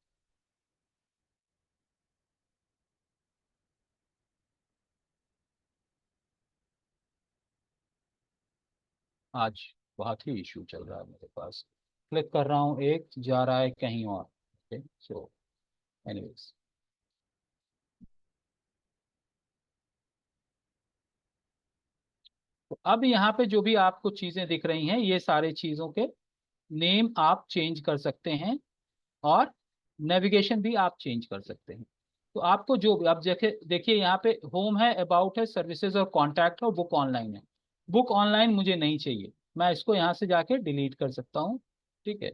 आज बहुत ही इशू चल रहा है मेरे पास, क्लिक कर रहा हूँ एक जा रहा है कहीं और। ओके, सो एनीवेज, तो अब यहाँ पे जो भी आपको चीजें दिख रही हैं ये सारे चीजों के नेम आप चेंज कर सकते हैं और नेविगेशन भी आप चेंज कर सकते हैं। तो आपको जो भी आप देखिए देखिए यहाँ पे होम है, अबाउट है, सर्विसेज और कॉन्टैक्ट है और बुक ऑनलाइन है। बुक ऑनलाइन मुझे नहीं चाहिए, मैं इसको यहाँ से जाके डिलीट कर सकता हूँ। ठीक है,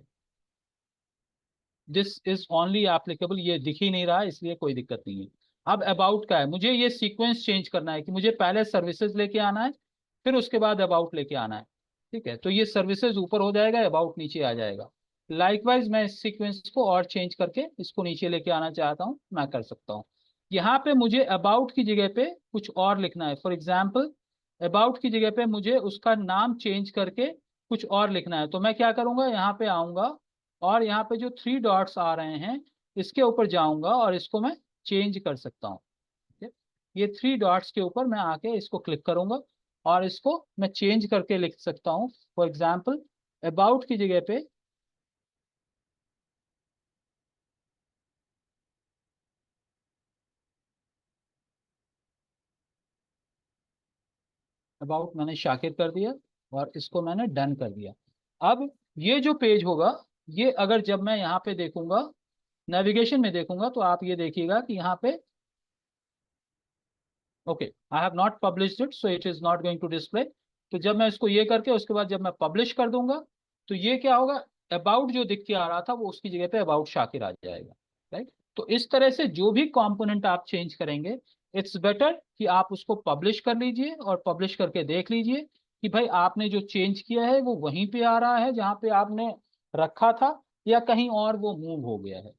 दिस इज ओनली एप्लीकेबल, ये दिख ही नहीं रहा है इसलिए कोई दिक्कत नहीं है। अब अबाउट का है, मुझे ये सीक्वेंस चेंज करना है कि मुझे पहले सर्विसेज लेके आना है फिर उसके बाद अबाउट लेके आना है। ठीक है, तो ये सर्विसेज ऊपर हो जाएगा, अबाउट नीचे आ जाएगा। लाइकवाइज मैं इस सीक्वेंस को और चेंज करके इसको नीचे लेके आना चाहता हूँ, मैं कर सकता हूँ। यहाँ पे मुझे अबाउट की जगह पे कुछ और लिखना है। फॉर एग्जाम्पल अबाउट की जगह पे मुझे उसका नाम चेंज करके कुछ और लिखना है, तो मैं क्या करूंगा, यहाँ पे आऊंगा और यहाँ पे जो 3 डॉट्स आ रहे हैं इसके ऊपर जाऊंगा और इसको मैं चेंज कर सकता हूँ। ठीक है? ये 3 डॉट्स के ऊपर मैं आके इसको क्लिक करूंगा और इसको मैं चेंज करके लिख सकता हूँ। फॉर एग्जाम्पल अबाउट की जगह पे अबाउट मैंने शाकिर कर दिया और इसको मैंने डन कर दिया। अब ये जो पेज होगा, ये अगर जब मैं यहाँ पे देखूंगा, नेविगेशन में देखूंगा, तो आप ये देखिएगा कि यहाँ पे okay I have not published it so it is not going to display. तो जब मैं इसको ये करके उसके बाद जब मैं पब्लिश कर दूंगा तो ये क्या होगा, अबाउट जो दिख के आ रहा था वो उसकी जगह पे अबाउट शाकिर आ जाएगा। राइट, तो इस तरह से जो भी कंपोनेंट आप चेंज करेंगे इट्स बेटर कि आप उसको पब्लिश कर लीजिए और पब्लिश करके देख लीजिए कि भाई आपने जो चेंज किया है वो वहीं पे आ रहा है जहाँ पे आपने रखा था या कहीं और वो मूव हो गया है।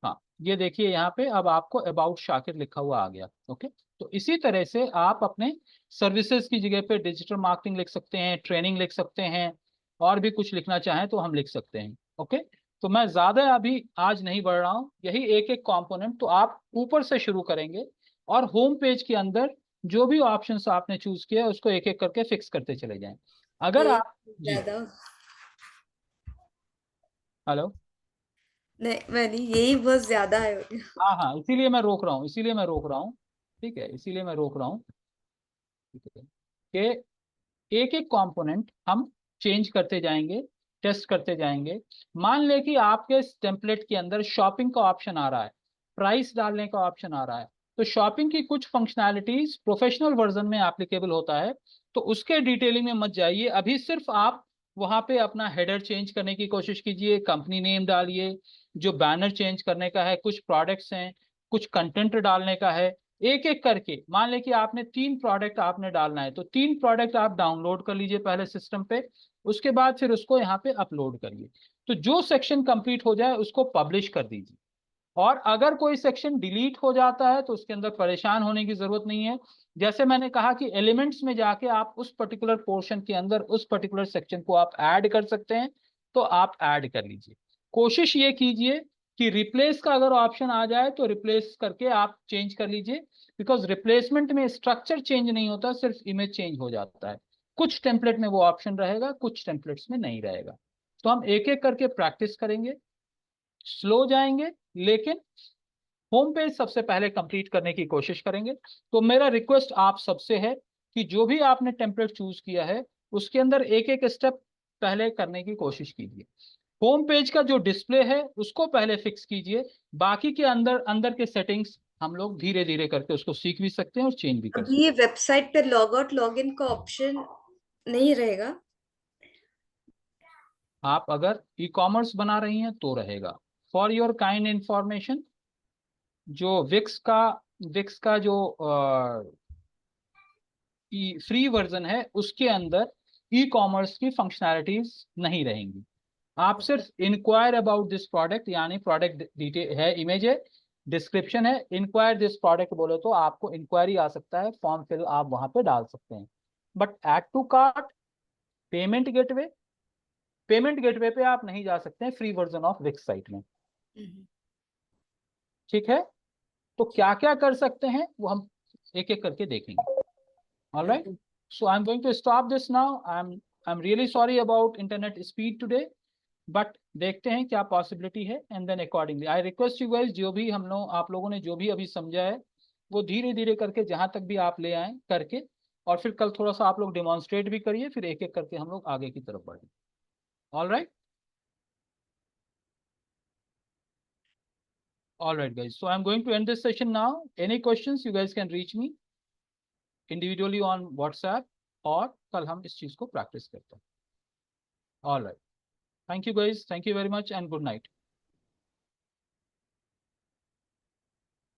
हाँ, ये देखिए यहाँ पे अब आपको अबाउट शाकिर लिखा हुआ आ गया। ओके, तो इसी तरह से आप अपने सर्विसेज की जगह पे डिजिटल मार्केटिंग लिख सकते हैं, ट्रेनिंग लिख सकते हैं, और भी कुछ लिखना चाहें तो हम लिख सकते हैं। ओके, तो मैं ज्यादा अभी आज नहीं बढ़ रहा हूँ, यही एक एक कंपोनेंट तो आप ऊपर से शुरू करेंगे और होम पेज के अंदर जो भी ऑप्शंस आपने चूज किया है उसको एक एक करके फिक्स करते चले जाएं। अगर ये आप जी, ज्यादा हेलो, नहीं, मैंने यही बहुत ज्यादा है। हाँ हाँ, इसीलिए मैं रोक रहा हूँ, इसीलिए मैं रोक रहा हूँ। ठीक है, इसीलिए मैं रोक रहा हूँ। ठीक है, कि एक एक कंपोनेंट हम चेंज करते जाएंगे, टेस्ट करते जाएंगे। मान ले कि आपके टेम्पलेट के अंदर शॉपिंग का ऑप्शन आ रहा है, प्राइस डालने का ऑप्शन आ रहा है, तो शॉपिंग की कुछ फंक्शनैलिटीज प्रोफेशनल वर्जन में एप्लीकेबल होता है, तो उसके डिटेलिंग में मत जाइए अभी। सिर्फ आप वहां पे अपना हेडर चेंज करने की कोशिश कीजिए, कंपनी नेम डालिए, जो बैनर चेंज करने का है, कुछ प्रोडक्ट्स हैं, कुछ कंटेंट डालने का है। एक एक करके मान ले कि आपने 3 प्रोडक्ट आपने डालना है तो 3 प्रोडक्ट आप डाउनलोड कर लीजिए पहले सिस्टम पे, उसके बाद फिर उसको यहाँ पे अपलोड करिए। तो जो सेक्शन कंप्लीट हो जाए उसको पब्लिश कर दीजिए, और अगर कोई सेक्शन डिलीट हो जाता है तो उसके अंदर परेशान होने की जरूरत नहीं है। जैसे मैंने कहा कि एलिमेंट्स में जाके आप उस पर्टिकुलर पोर्शन के अंदर उस पर्टिकुलर सेक्शन को आप ऐड कर सकते हैं, तो आप ऐड कर लीजिए। कोशिश ये कीजिए कि रिप्लेस का अगर ऑप्शन आ जाए तो रिप्लेस करके आप चेंज कर लीजिए, बिकॉज रिप्लेसमेंट में स्ट्रक्चर चेंज नहीं होता, सिर्फ इमेज चेंज हो जाता है। कुछ टेम्पलेट में वो ऑप्शन रहेगा, कुछ टेम्पलेट्स में नहीं रहेगा। तो हम एक एक करके प्रैक्टिस करेंगे, स्लो जाएंगे, लेकिन होम पेज सबसे पहले कंप्लीट करने की कोशिश करेंगे। तो मेरा रिक्वेस्ट आप सबसे है कि जो भी आपने टेम्पलेट चूज किया है उसके अंदर एक एक स्टेप पहले करने की कोशिश कीजिए। होम पेज का जो डिस्प्ले है उसको पहले फिक्स कीजिए, बाकी के अंदर अंदर के सेटिंग्स हम लोग धीरे धीरे करके उसको सीख भी सकते हैं और चेंज भी कर सकते अभी ये वेबसाइट पे लॉग आउट लॉग इन का ऑप्शन नहीं रहेगा? हैं। आप अगर ई कॉमर्स बना रही हैं तो रहेगा। फॉर योर काइंड इंफॉर्मेशन, जो विक्स का विक्स का जो फ्री वर्जन है उसके अंदर ई कॉमर्स की फंक्शनैलिटीज नहीं रहेंगी। आप सिर्फ इंक्वायर अबाउट दिस प्रोडक्ट, यानी प्रोडक्ट डिटेल है, इमेज है, डिस्क्रिप्शन है, इंक्वायर दिस प्रोडक्ट बोले तो आपको इंक्वायरी आ सकता है, फॉर्म फिल आप वहां पे डाल सकते हैं। But add to cart, payment gateway पे आप नहीं जा सकते हैं free version of Wix site में। ठीक है, तो क्या क्या कर सकते हैं वो हम एक एक करके देखेंगे। Alright, so I am going to stop this now. I am really sorry about internet speed today, but देखते हैं क्या पॉसिबिलिटी है and then accordingly I request you guys, जो भी आप लोगों ने जो भी अभी समझा है वो धीरे धीरे करके जहां तक भी आप ले आए करके, और फिर कल थोड़ा सा आप लोग डेमोन्स्ट्रेट भी करिए, फिर एक एक करके हम लोग आगे की तरफ बढ़े। Alright, alright guys, so I am going to end this session now. Any questions you guys can reach me individually on WhatsApp, और कल हम इस चीज को प्रैक्टिस करते हैं। ऑलराइट, thank you guys, thank you very much and good night.